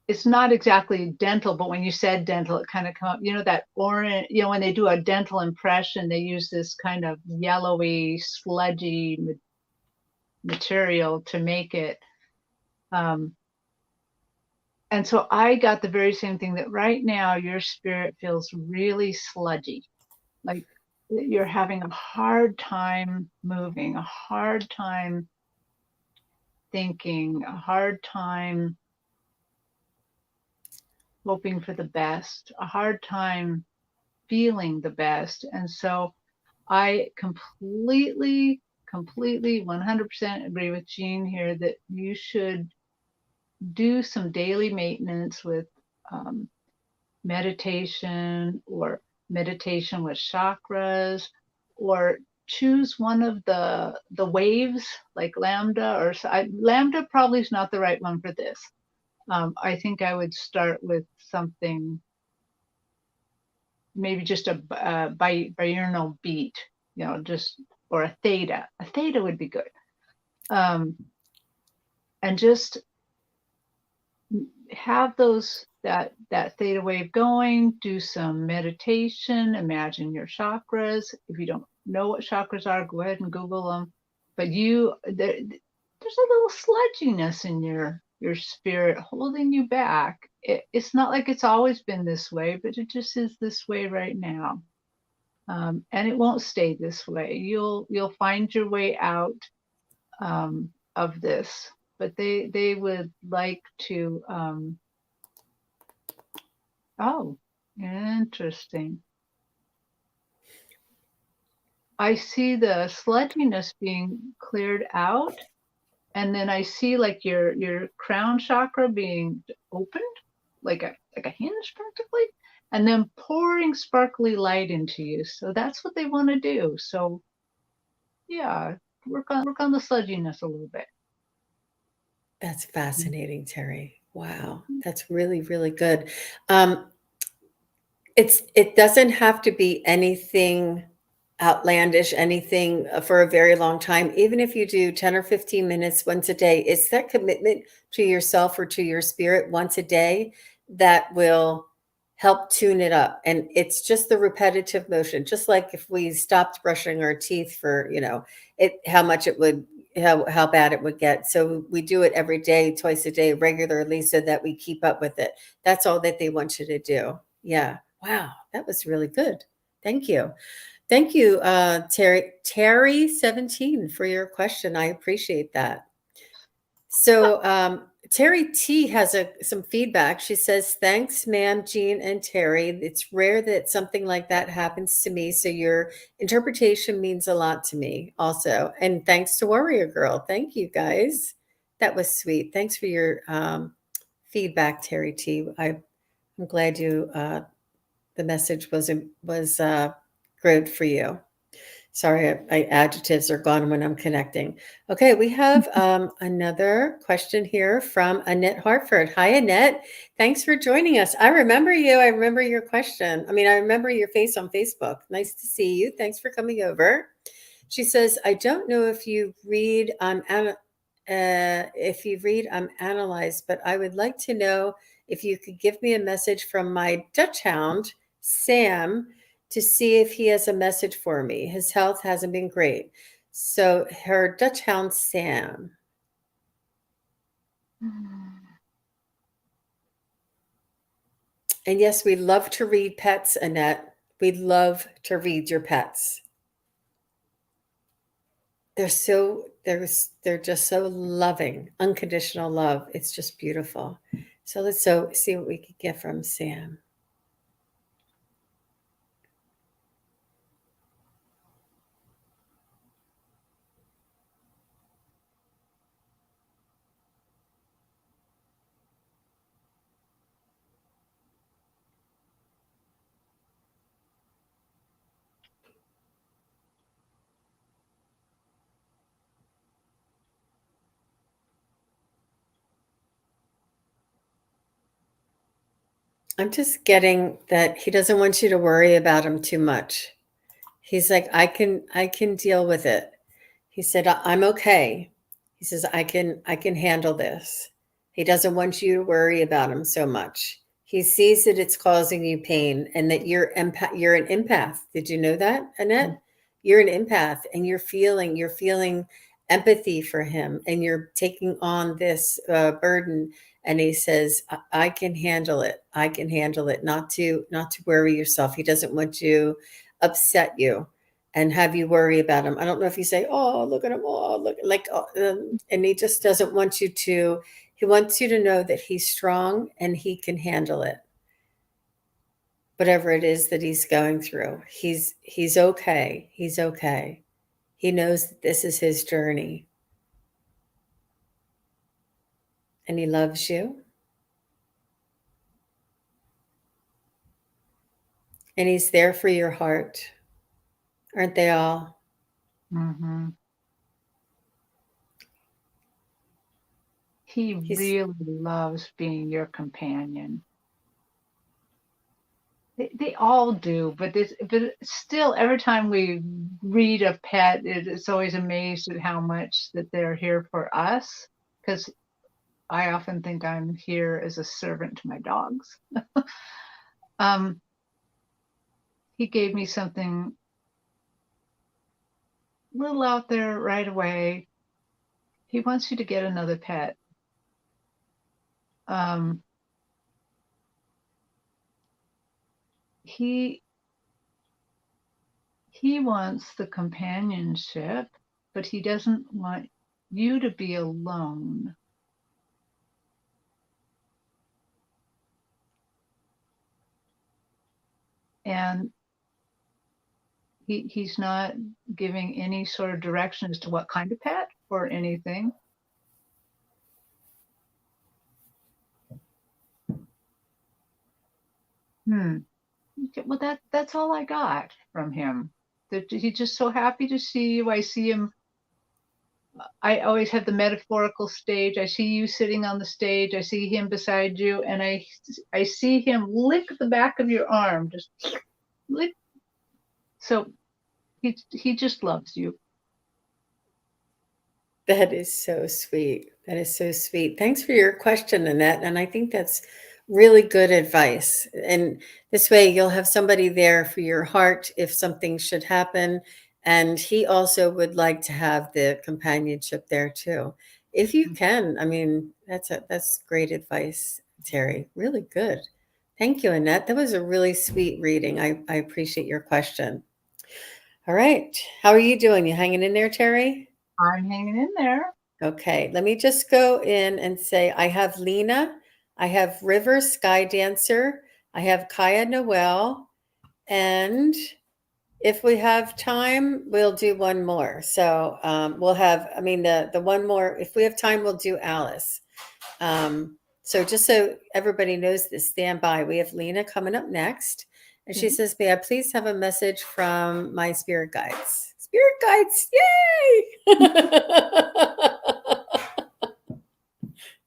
B: it's not exactly dental, but when you said dental, it kind of come up, that orange, when they do a dental impression, they use this kind of yellowy, sludgy material to make it. And so I got the very same thing, that right now your spirit feels really sludgy, like you're having a hard time moving, a hard time thinking, a hard time hoping for the best, a hard time feeling the best. And so I completely 100% agree with Jean here that you should do some daily maintenance with meditation, or meditation with chakras, or choose one of the waves like Lambda, or Lambda probably is not the right one for this. I think I would start with something, maybe just a binaural beat, just, or a theta. A theta would be good. And just have that theta wave going, do some meditation, imagine your chakras. If you don't know what chakras are, go ahead and Google them. But there's a little sludginess in your spirit holding you back. It's not like it's always been this way, but it just is this way right now. And it won't stay this way. You'll find your way out of this. But they would like to. Oh, interesting. I see the sludginess being cleared out, and then I see like your crown chakra being opened, like a hinge practically, and then pouring sparkly light into you. So that's what they want to do. So yeah, work on the sludginess a little bit.
A: That's fascinating, Terry. Wow, that's really, really good. Um, it doesn't have to be anything outlandish, anything for a very long time. Even if you do 10 or 15 minutes once a day, it's that commitment to yourself or to your spirit once a day that will help tune it up. And it's just the repetitive motion, just like if we stopped brushing our teeth for, it how much it would how bad it would get. So we do it every day, twice a day, regularly, so that we keep up with it. That's all that they want you to do. Yeah. Wow, that was really good. Thank you. Thank you, Terry 17 for your question. I appreciate that. So Terry T has some feedback. She says, "Thanks, ma'am, Jean and Terry. It's rare that something like that happens to me. So your interpretation means a lot to me, also. And thanks to Warrior Girl. Thank you, guys. That was sweet. Thanks for your feedback, Terry T. I'm glad the message was good for you. Sorry, adjectives are gone when I'm connecting. Okay, we have another question here from Annette Hartford. Hi, Annette. Thanks for joining us. I remember you. I remember your question. I remember your face on Facebook. Nice to see you. Thanks for coming over. She says, "I don't know if you read I'm analyzed, but I would like to know if you could give me a message from my Dutch hound, Sam, to see if he has a message for me. His health hasn't been great." So her Dutch hound, Sam. And yes, we love to read pets, Annette. We love to read your pets. They're just so loving, unconditional love. It's just beautiful. So let's see what we could get from Sam. I'm just getting that he doesn't want you to worry about him too much. He's like, I can deal with it. He said, I'm okay. He says, I can handle this. He doesn't want you to worry about him so much. He sees that it's causing you pain and that you're an empath. Did you know that, Annette? You're an empath and you're feeling empathy for him and you're taking on this burden. And he says, I can handle it. I can handle it. Not to worry yourself. He doesn't want to upset you and have you worry about him. I don't know if you say, "Oh, look at him! Oh, look!" And he just doesn't want you to. He wants you to know that he's strong and he can handle it, whatever it is that he's going through. He's okay. He's okay. He knows that this is his journey, and he loves you, and he's there for your heart. Aren't they all?
B: Mm-hmm. He
A: He's
B: really loves being your companion. They all do, but still, every time we read a pet, it's always amazed at how much that they're here for us. Because I often think I'm here as a servant to my dogs. um, he gave me something a little out there right away. He wants you to get another pet. Um, he he wants the companionship, but he doesn't want you to be alone. And he's not giving any sort of direction as to what kind of pet or anything. Okay, well, that's all I got from him. That he's just so happy to see you. I see him. I always have the metaphorical stage. I see you sitting on the stage. I see him beside you, and I see him lick the back of your arm, just lick. So he just loves you.
A: That is so sweet. That is so sweet. Thanks for your question, Annette. And I think that's really good advice. And this way, you'll have somebody there for your heart if something should happen. And he also would like to have the companionship there too. If you can, I mean, that's great advice, Terri. Really good. Thank you, Annette. That was a really sweet reading. I appreciate your question. All right. How are you doing? You hanging in there, Terri?
B: I'm hanging in there.
A: Okay, let me just go in and say I have Lena, I have River Sky Dancer, I have Kaya Noel, and if we have time, we'll do one more. So we'll have, I mean, the one more, if we have time, we'll do Alice. So just so everybody knows this, stand by. We have Lena coming up next. And she says, may I please have a message from my spirit guides? Spirit guides, yay!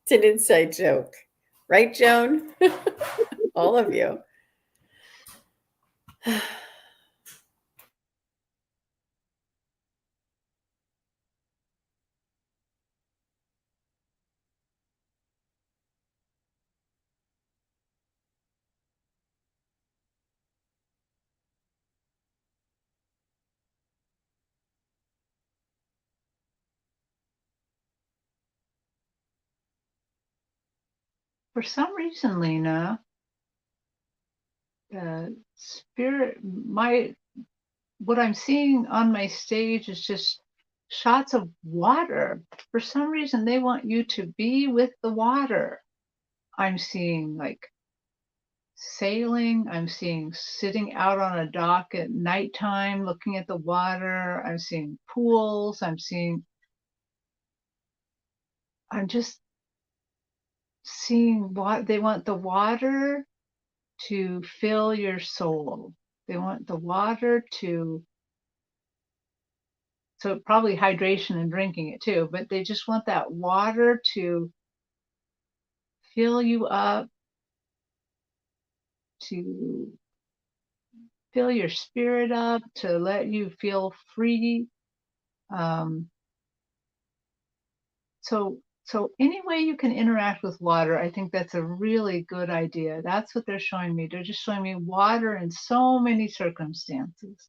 A: It's an inside joke. Right, Joan? All of you.
B: For some reason, Lena, spirit, what I'm seeing on my stage is just shots of water. For some reason, they want you to be with the water. I'm seeing like sailing. I'm seeing sitting out on a dock at nighttime looking at the water. I'm seeing pools. I'm just seeing what they want the water to fill your soul. They want the water to, so probably hydration and drinking it too, but they just want that water to fill you up, to fill your spirit up, to let you feel free. So any way you can interact with water, I think that's a really good idea. That's what they're showing me. They're just showing me water in so many circumstances.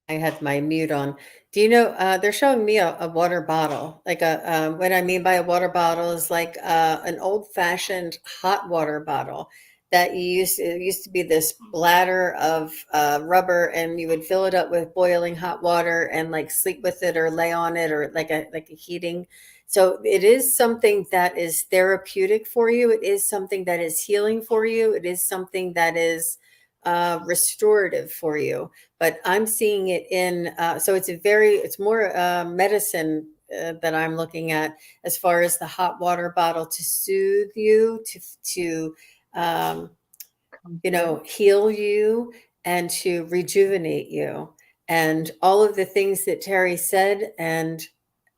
A: I had my mute on. Do you know, they're showing me a water bottle. Like what I mean by a water bottle is like an old-fashioned hot water bottle that it used to be this bladder of rubber, and you would fill it up with boiling hot water and like sleep with it or lay on it or like a heating. So it is something that is therapeutic for you. It is something that is healing for you. It is something that is restorative for you, but I'm seeing it in, so it's more medicine that I'm looking at as far as the hot water bottle to soothe you, to heal you and to rejuvenate you. And all of the things that Terri said,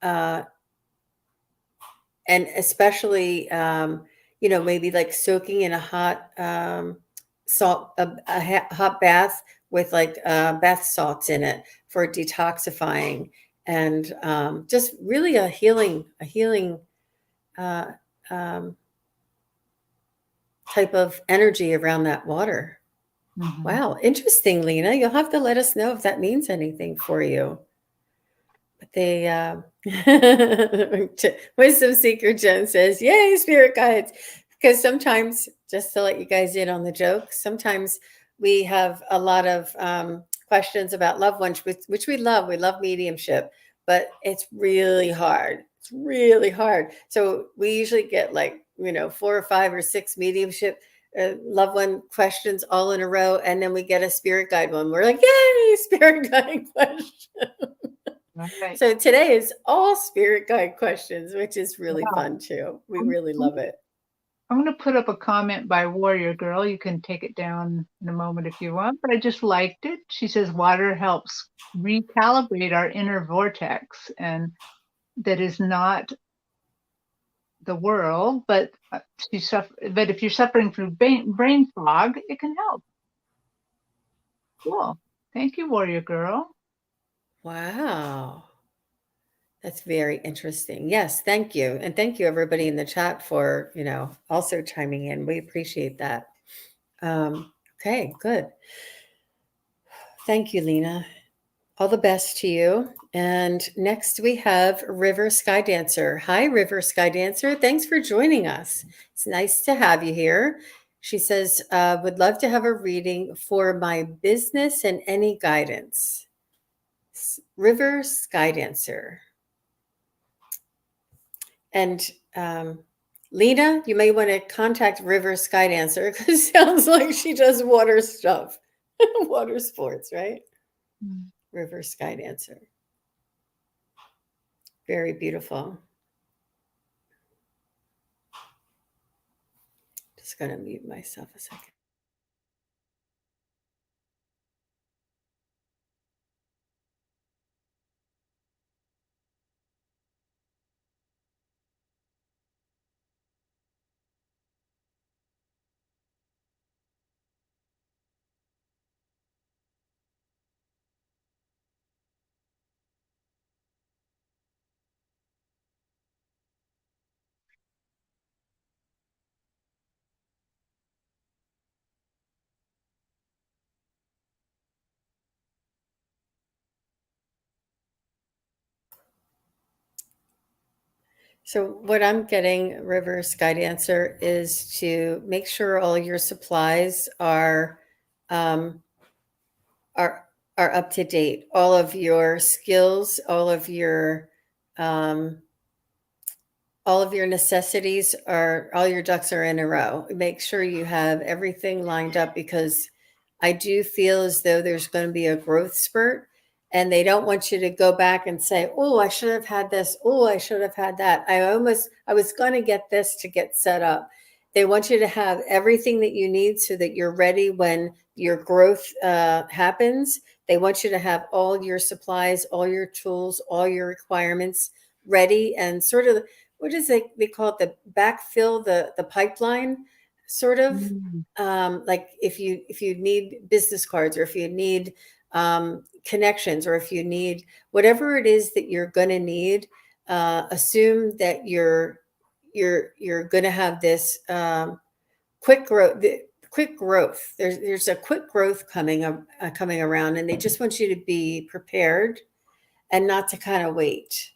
A: uh, and especially, maybe like soaking in a hot salt, hot bath with like bath salts in it for detoxifying, and just really a healing uh, um, type of energy around that water.
B: Mm-hmm.
A: Wow, interesting, Lena. You'll have to let us know if that means anything for you. But they, Wisdom Seeker Jen says, "Yay, spirit guides!" Because sometimes, just to let you guys in on the joke, sometimes we have a lot of questions about loved ones, which we love. We love mediumship, but it's really hard. It's really hard. So we usually get like, 4 or 5 or 6 mediumship loved one questions all in a row. And then we get a spirit guide one. We're like, yay, spirit guide question.
B: Right.
A: So today is all spirit guide questions, which is really
B: Wow.
A: fun too. We really love it.
B: I'm going to put up a comment by Warrior Girl. You can take it down in a moment if you want, but I just liked it. She says water helps recalibrate our inner vortex, and that is not the world, but but if you're suffering from brain fog, it can help. Cool. Thank you, Warrior Girl.
A: Wow. That's very interesting. Yes, thank you. And thank you everybody in the chat for, also chiming in. We appreciate that. Okay, good. Thank you, Lena. All the best to you. And next we have River Sky Dancer. Hi, River Sky Dancer. Thanks for joining us. It's nice to have you here. She says, would love to have a reading for my business and any guidance. River Sky Dancer. And Lena, you may want to contact River Sky Dancer because it sounds like she does water stuff, water sports, right? River Sky Dancer. Very beautiful. Just going to mute myself a second. So what I'm getting, River Sky Dancer, is to make sure all your supplies um, are up to date. All of your skills, um, all of your necessities are, all your ducks are in a row. Make sure you have everything lined up because I do feel as though there's going to be a growth spurt and they don't want you to go back and say, oh, I should have had this. Oh, I should have had that. I was going to get this to get set up. They want you to have everything that you need so that you're ready when your growth happens. They want you to have all your supplies, all your tools, all your requirements ready and sort of, what is it? They call it the backfill, the pipeline, sort of. Like if you need business cards or if you need connections or if you need whatever it is that you're going to need, assume that you're going to have this quick growth. Quick growth. There's a quick growth coming around, and they just want you to be prepared and not to kind of wait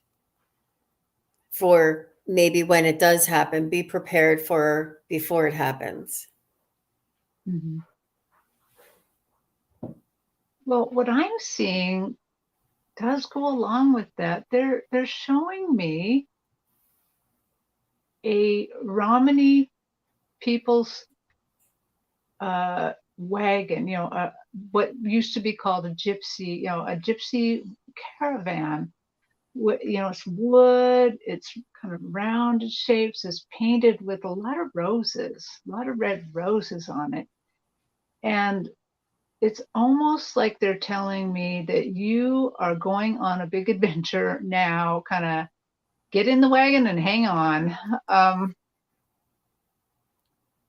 A: for maybe when it does happen, be prepared for before it happens.
B: Mm-hmm. Well, what I'm seeing does go along with that. They're showing me a Romani people's wagon, what used to be called a gypsy, a gypsy caravan. It's wood, it's kind of rounded shapes, it's painted with a lot of roses, a lot of red roses on it. And it's almost like they're telling me that you are going on a big adventure now, kind of get in the wagon and hang on.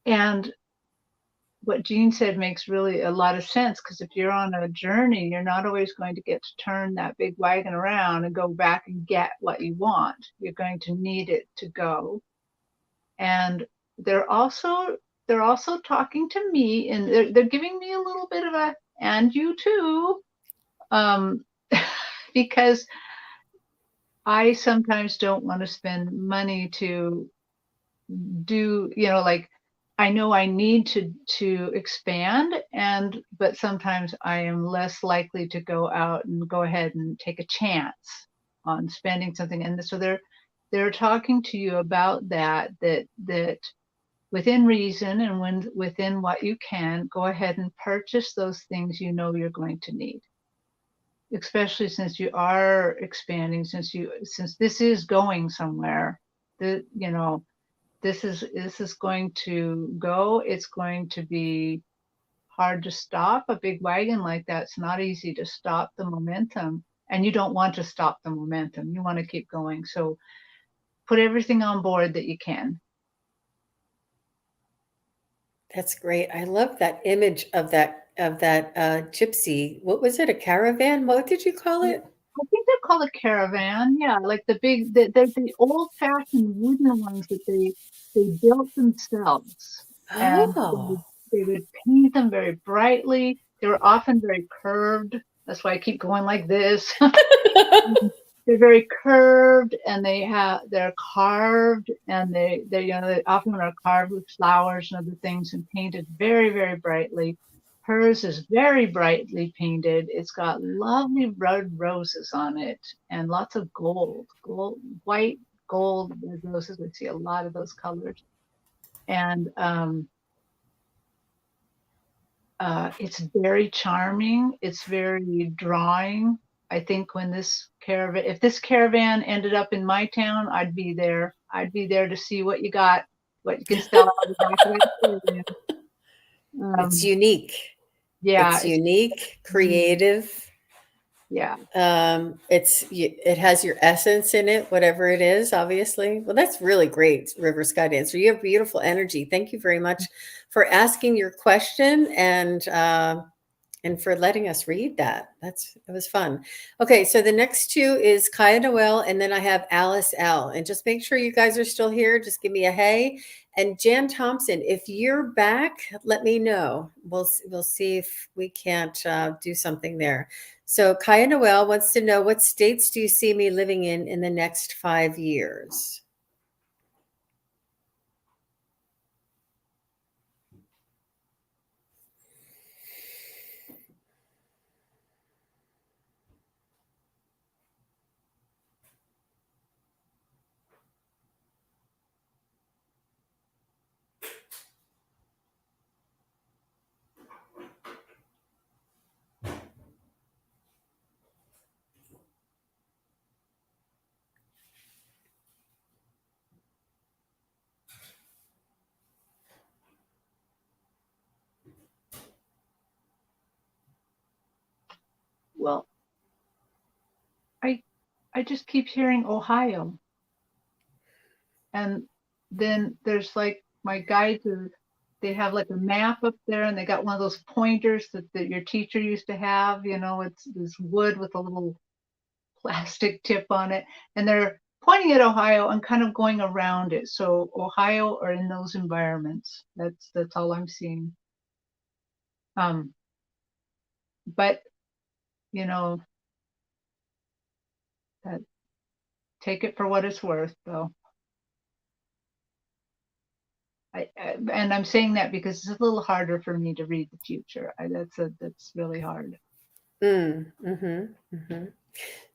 B: And what Jean said makes really a lot of sense, because if you're on a journey, you're not always going to get to turn that big wagon around and go back and get what you want. You're going to need it to go. And they're also talking to me, and they're giving me a little bit of a, and you too, because I sometimes don't want to spend money to do, like I know I need to expand, but sometimes I am less likely to go out and go ahead and take a chance on spending something. And so they're talking to you about that within reason and within what you can, go ahead and purchase those things you know you're going to need. Especially since you are expanding, since this is going somewhere, this is going to go. It's going to be hard to stop a big wagon like that. It's not easy to stop the momentum, and you don't want to stop the momentum. You want to keep going. So put everything on board that you can.
A: That's great. I love that image of that gypsy. What was it? A caravan? What did you call it?
B: I think they're called a caravan. Yeah, like they're the old-fashioned wooden ones that they built themselves, and
A: Oh.
B: they would paint them very brightly. They were often very curved. That's why I keep going like this. They're very curved, and they're carved, and they often are carved with flowers and other things and painted very, very brightly. Hers is very brightly painted. It's got lovely red roses on it and lots of white, gold, red roses. I see a lot of those colors. And it's very charming. It's very drawing. I think if this caravan ended up in my town, I'd be there. I'd be there to see what you got, what you can sell out of the back of that caravan.
A: It's unique.
B: Yeah,
A: It's unique, creative.
B: Yeah.
A: It has your essence in it, whatever it is, obviously. Well, that's really great, River Sky Dancer. You have beautiful energy. Thank you very much for asking your question and for letting us read that. It was fun. Okay, so the next two is Kaya Noel, and then I have Alice L. And just make sure you guys are still here. Just give me a hey. And Jan Thompson, if you're back, let me know. We'll see if we can't do something there. So Kaya Noel wants to know, what states do you see me living in the next 5 years?
B: Well, I just keep hearing Ohio. And then there's like my guides they have like a map up there, and they got one of those pointers that your teacher used to have. It's this wood with a little plastic tip on it, and they're pointing at Ohio and kind of going around it. So Ohio or in those environments. That's all I'm seeing. But that, take it for what it's worth, though. And I'm saying that because it's a little harder for me to read the future. That's really hard.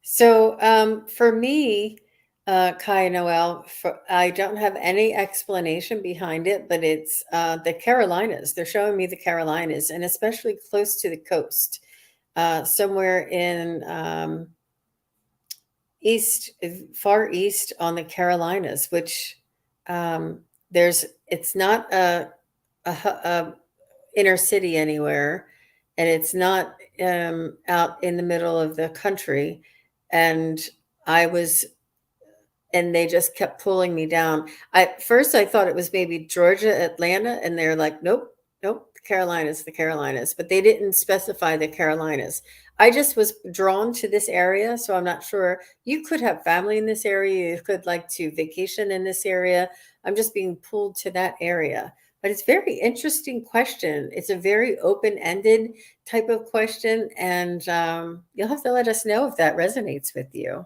A: So for me, Kai Noel, I don't have any explanation behind it, but it's the Carolinas. They're showing me the Carolinas, and especially close to the coast, somewhere in far east on the Carolinas, which it's not a inner city anywhere, and it's not out in the middle of the country. And they just kept pulling me down. At first I thought it was maybe Georgia, Atlanta, and they're like, nope, the Carolinas, but they didn't specify the Carolinas. I just was drawn to this area, so I'm not sure. You could have family in this area. You could like to vacation in this area. I'm just being pulled to that area. But it's a very interesting question. It's a very open-ended type of question, and you'll have to let us know if that resonates with you.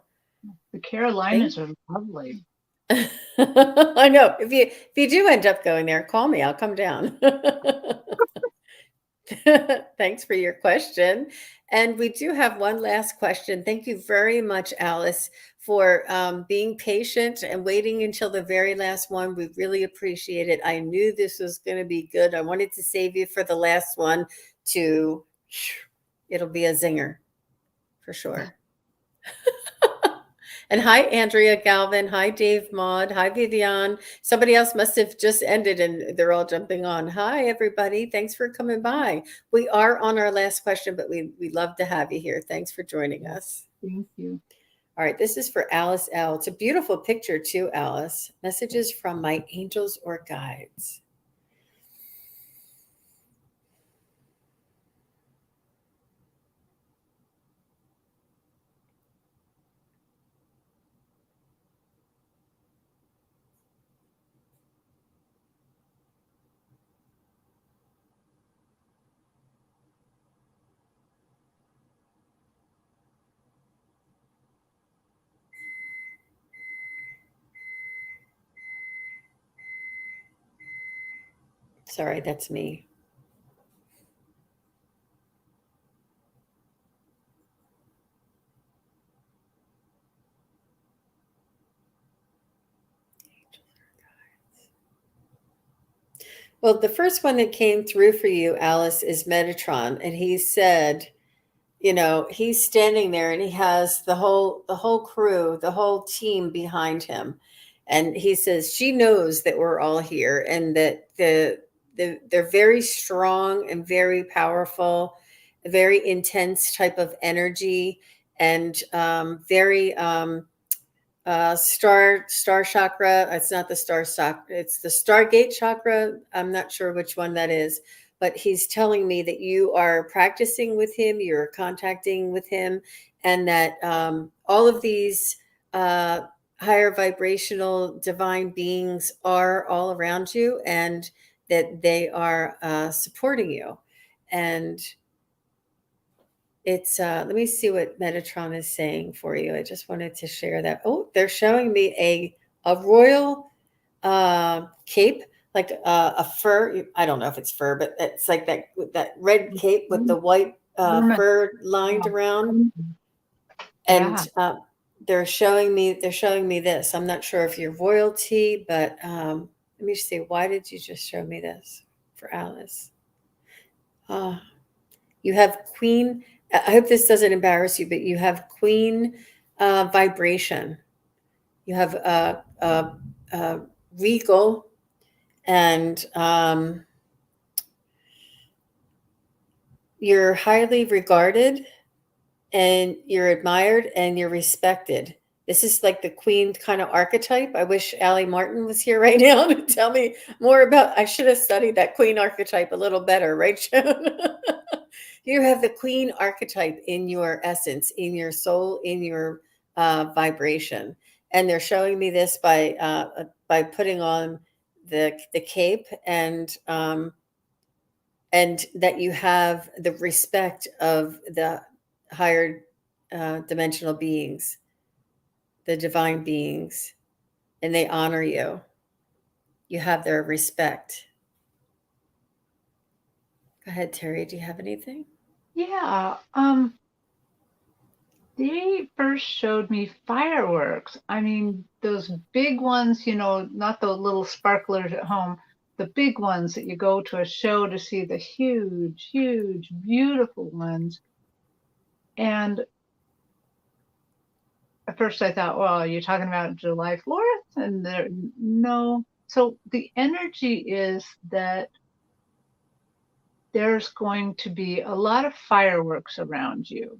B: The Carolinas are lovely.
A: I know. If you do end up going there, call me. I'll come down. Thanks for your question. And we do have one last question. Thank you very much, Alice, for being patient and waiting until the very last one. We really appreciate it. I knew this was going to be good. I wanted to save you for the last one to, it'll be a zinger for sure. And hi, Andrea Galvin. Hi, Dave Maud. Hi, Vivian. Somebody else must have just ended and they're all jumping on. Hi, everybody. Thanks for coming by. We are on our last question, but we love to have you here. Thanks for joining us.
B: Thank you.
A: All right, this is for Alice L. It's a beautiful picture too, Alice. Messages from my angels or guides. Sorry, that's me. Well, the first one that came through for you, Alice, is Metatron, and he said, you know, he's standing there and he has the whole crew, the whole team behind him, and he says she knows that we're all here and that they're very strong and very powerful, very intense type of energy, and very star chakra. It's not the star chakra, it's the stargate chakra. I'm not sure which one that is, but he's telling me that you are practicing with him, you're contacting with him, and that all of these higher vibrational divine beings are all around you, and that they are supporting you. And it's let me see what Metatron is saying for you. I just wanted to share that. Oh, they're showing me a royal cape, like a fur. I don't know if it's fur, but it's like that red cape with the white fur lined around. And they're showing me this. I'm not sure if you're royalty, but let me see. Why did you just show me this for Alice? You have queen. I hope this doesn't embarrass you, but you have queen vibration. You have regal, and you're highly regarded, and you're admired, and you're respected. This is like the queen kind of archetype. I wish Allie Martin was here right now to tell me more about. I should have studied that queen archetype a little better, right, Joan? You have the queen archetype in your essence, in your soul, in your vibration, and they're showing me this by putting on the cape, and that you have the respect of the higher dimensional beings, the divine beings, and they honor you. You have their respect. Go ahead, Terri. Do you have anything?
B: Yeah. They first showed me fireworks. I mean, those big ones, you know, not the little sparklers at home, the big ones that you go to a show to see, the huge, huge, beautiful ones. And at first I thought, well, you're talking about July 4th? And no. So the energy is that there's going to be a lot of fireworks around you.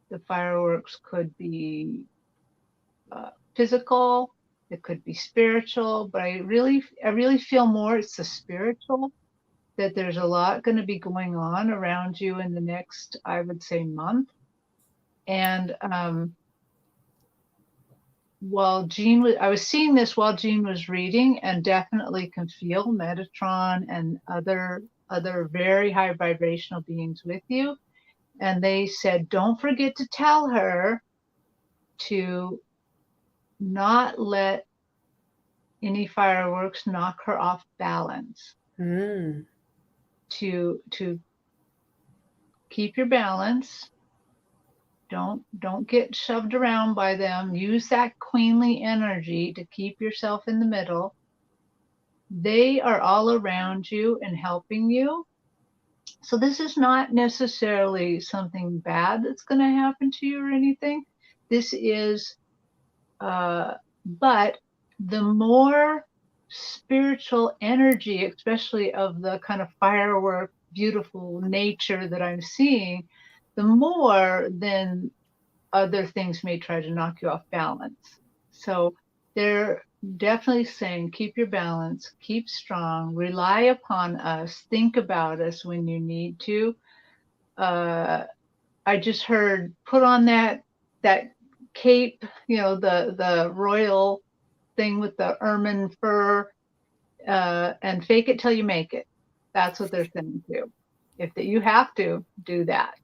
B: The fireworks could be physical, it could be spiritual, but I really feel more it's the spiritual, that there's a lot going to be going on around you in the next, I would say, month. And while I was seeing this while Jean was reading, and definitely can feel Metatron and other very high vibrational beings with you. And they said, don't forget to tell her to not let any fireworks knock her off balance.
A: Mm.
B: To keep your balance. Don't get shoved around by them. Use that queenly energy to keep yourself in the middle. They are all around you and helping you. So this is not necessarily something bad that's going to happen to you or anything. This is, but the more spiritual energy, especially of the kind of firework, beautiful nature that I'm seeing, the more then other things may try to knock you off balance. So they're definitely saying keep your balance, keep strong, rely upon us, think about us when you need to. I just heard put on that cape, the royal thing with the ermine fur, and fake it till you make it. That's what they're saying too. If that you have to do that.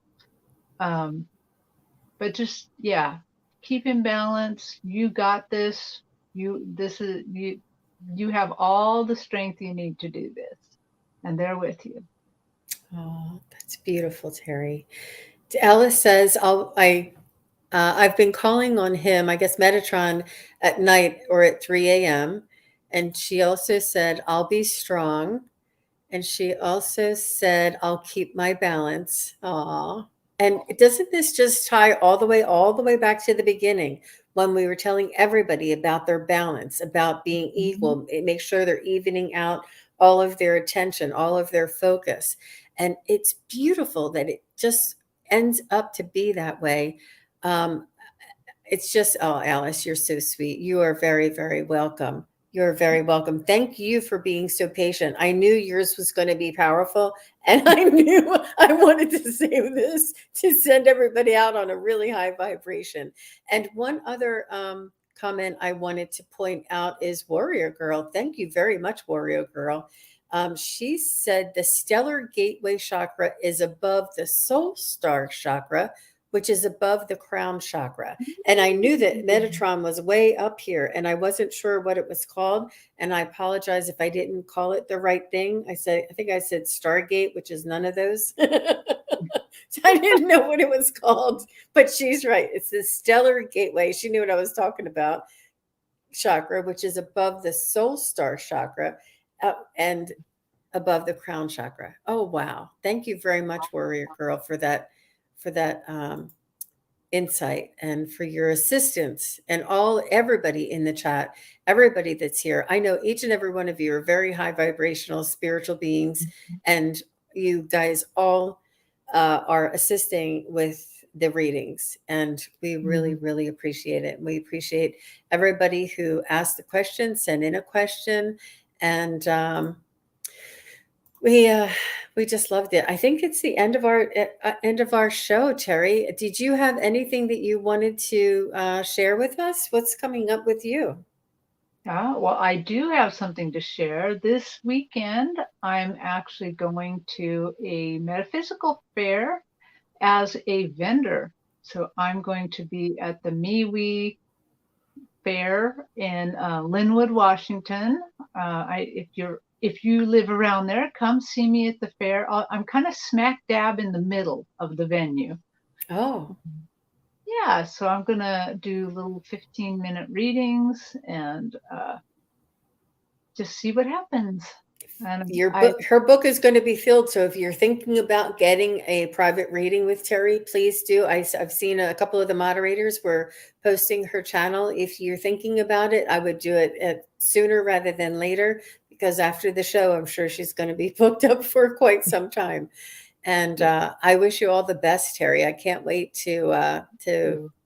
B: But just, yeah, keep in balance. You got this. You have all the strength you need to do this, and they're with you.
A: Oh, that's beautiful, Terry. Alice says, I've been calling on him, I guess Metatron, at night or at 3 a.m. And she also said, I'll be strong. And she also said, I'll keep my balance. Aw. And doesn't this just tie all the way back to the beginning when we were telling everybody about their balance, about being
B: Mhm.
A: equal, make sure they're evening out all of their attention, all of their focus. And it's beautiful that it just ends up to be that way. Um, it's just, oh, Alice, you're so sweet. You are very, very welcome. You're very welcome. Thank you for being so patient. I knew yours was going to be powerful, and I knew I wanted to save this to send everybody out on a really high vibration. And one other comment I wanted to point out is Warrior Girl. Thank you very much, Warrior Girl. She said the stellar gateway chakra is above the soul star chakra, which is above the crown chakra. And I knew that Metatron was way up here, and I wasn't sure what it was called. And I apologize if I didn't call it the right thing. I think I said Stargate, which is none of those. So I didn't know what it was called, but she's right. It's the stellar gateway. She knew what I was talking about. Chakra, which is above the soul star chakra, and above the crown chakra. Oh wow! Thank you very much, Warrior Girl, for that insight and for your assistance and everybody in the chat, everybody that's here. I know each and every one of you are very high vibrational spiritual beings, and you guys all are assisting with the readings, and we really,
B: Mhm.
A: really appreciate it. We appreciate everybody who asked the question, sent in a question, and we uh we just loved it. I think it's the end of our show, Terry. Did you have anything that you wanted to share with us? What's coming up with you?
B: Well, I do have something to share. This weekend, I'm actually going to a metaphysical fair as a vendor. So I'm going to be at the MeWe Fair in Linwood, Washington. If you live around there, come see me at the fair. I'm kind of smack dab in the middle of the venue.
A: Oh,
B: Yeah, so I'm gonna do little 15-minute readings and just see what happens. And
A: her book is going to be filled. So if you're thinking about getting a private reading with Terry, please do. I've seen a couple of the moderators were posting her channel. If you're thinking about it, I would do it sooner rather than later, because after the show, I'm sure she's going to be booked up for quite some time. And I wish you all the best, Terry. I can't wait to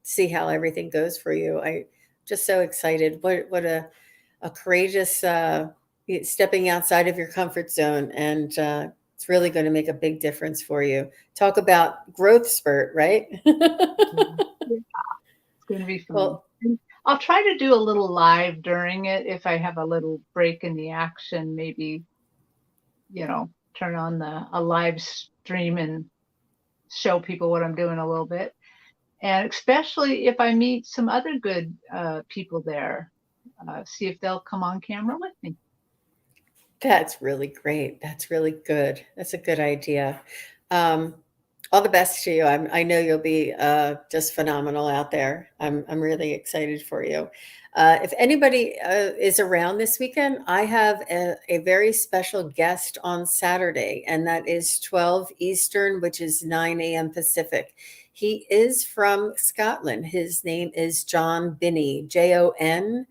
A: see how everything goes for you. I just so excited. What a courageous stepping outside of your comfort zone, and it's really going to make a big difference for you. Talk about growth spurt, right?
B: it's gonna be fun.
A: Well,
B: I'll try to do a little live during it if I have a little break in the action. Maybe turn on a live stream and show people what I'm doing a little bit. And especially if I meet some other good people there. see if they'll come on camera with me.
A: That's really great. That's really good. That's a good idea. Um, all the best to you. I know you'll be just phenomenal out there. I'm really excited for you. If anybody is around this weekend, I have a very special guest on Saturday, and that is 12 Eastern, which is 9 a.m. Pacific. He is from Scotland. His name is John Binney, Jonnie.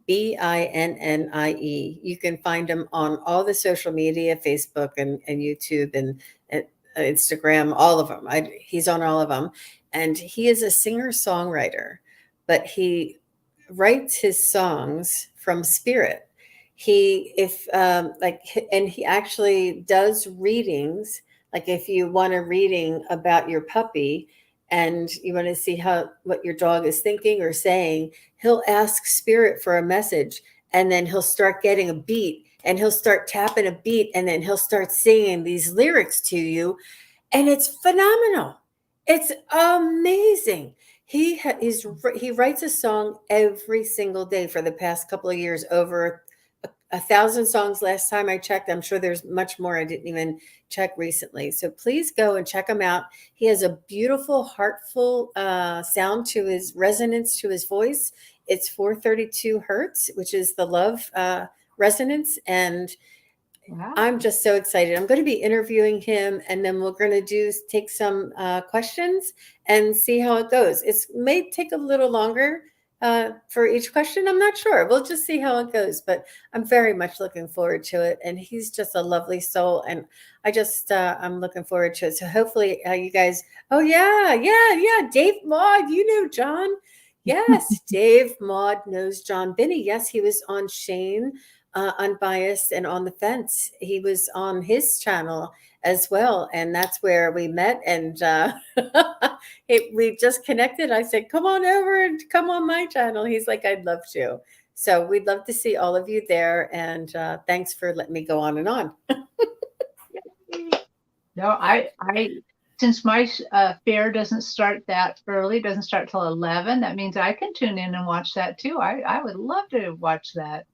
A: You can find him on all the social media, Facebook and YouTube and Instagram, all of them. He's on all of them. And he is a singer songwriter, but he writes his songs from spirit. And he actually does readings. Like if you want a reading about your puppy and you want to see what your dog is thinking or saying, he'll ask spirit for a message, and then he'll start getting a beat, and he'll start tapping a beat, and then he'll start singing these lyrics to you, and it's phenomenal. It's amazing. He writes a song every single day for the past couple of years, over 1,000 songs last time I checked. I'm sure there's much more. I didn't even check recently. So please go and check him out. He has a beautiful, heartful sound to his resonance to his voice. It's 432 hertz, which is the love resonance. And
B: Wow.
A: I'm just so excited. I'm going to be interviewing him, and then we're going to take some questions and see how it goes. It may take a little longer for each question. I'm not sure. We'll just see how it goes, but I'm very much looking forward to it. And he's just a lovely soul, and I'm looking forward to it. So hopefully, you guys. Oh yeah. Dave Maud, you know John. Yes, Dave Maud knows John Binney. Yes, he was on Shane. Unbiased and on the fence. He was on his channel as well, and that's where we met. And we just connected. I said, "Come on over and come on my channel." He's like, "I'd love to." So we'd love to see all of you there. And thanks for letting me go on and on.
B: No, I since my fair doesn't start that early, doesn't start till 11. That means I can tune in and watch that too. I would love to watch that.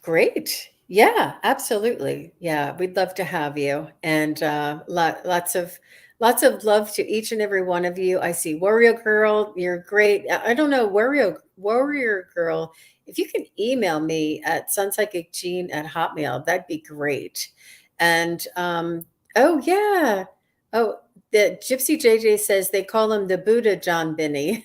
A: Great. Yeah, absolutely. Yeah, we'd love to have you. And lots of love to each and every one of you. I see Warrior Girl, you're great. I don't know, Warrior Girl, if you can email me at sunpsychicgene@hotmail, that'd be great. And oh yeah. Oh, the Gypsy JJ says they call him the Buddha John Binney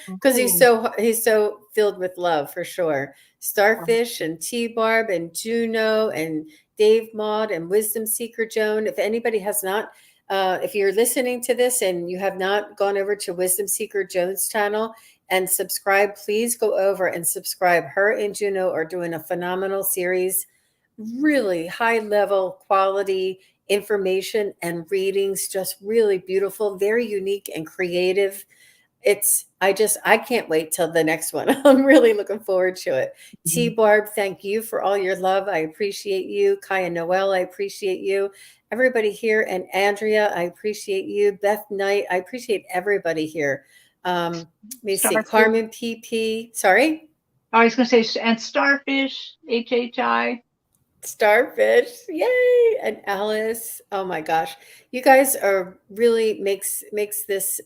A: because he's so filled with love for sure. Starfish and T-Barb and Juno and Dave Maud and Wisdom Seeker Joan. If anybody has not, if you're listening to this and you have not gone over to Wisdom Seeker Joan's channel and subscribe, please go over and subscribe. Her and Juno are doing a phenomenal series, really high level quality information and readings, just really beautiful, very unique and creative. I can't wait till the next one. I'm really looking forward to it. T Barb, thank you for all your love. I appreciate you. Kai and Noel, I appreciate you. Everybody here. And Andrea, I appreciate you. Beth Knight, I appreciate everybody here. Let me see. Carmen PP. Sorry?
B: I was going to say, and Starfish, HHI.
A: Starfish, yay! And Alice, oh my gosh, you guys are really makes this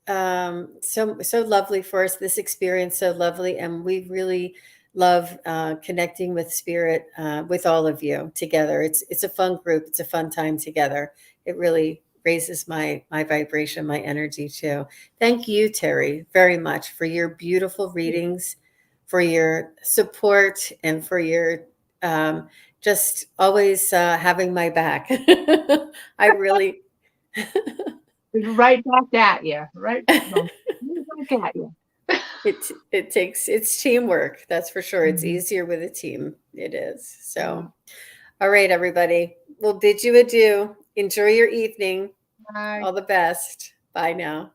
A: so lovely for us. This experience so lovely, and we really love connecting with spirit with all of you together. It's a fun group. It's a fun time together. It really raises my vibration, my energy too. Thank you, Terri, very much for your beautiful readings, for your support, and for your just always having my back. I really
B: right back at you, right back at you.
A: It's teamwork, that's for sure. It's easier with a team. It is. So, all right, everybody. We'll bid you adieu. Enjoy your evening.
B: Bye.
A: All the best. Bye now.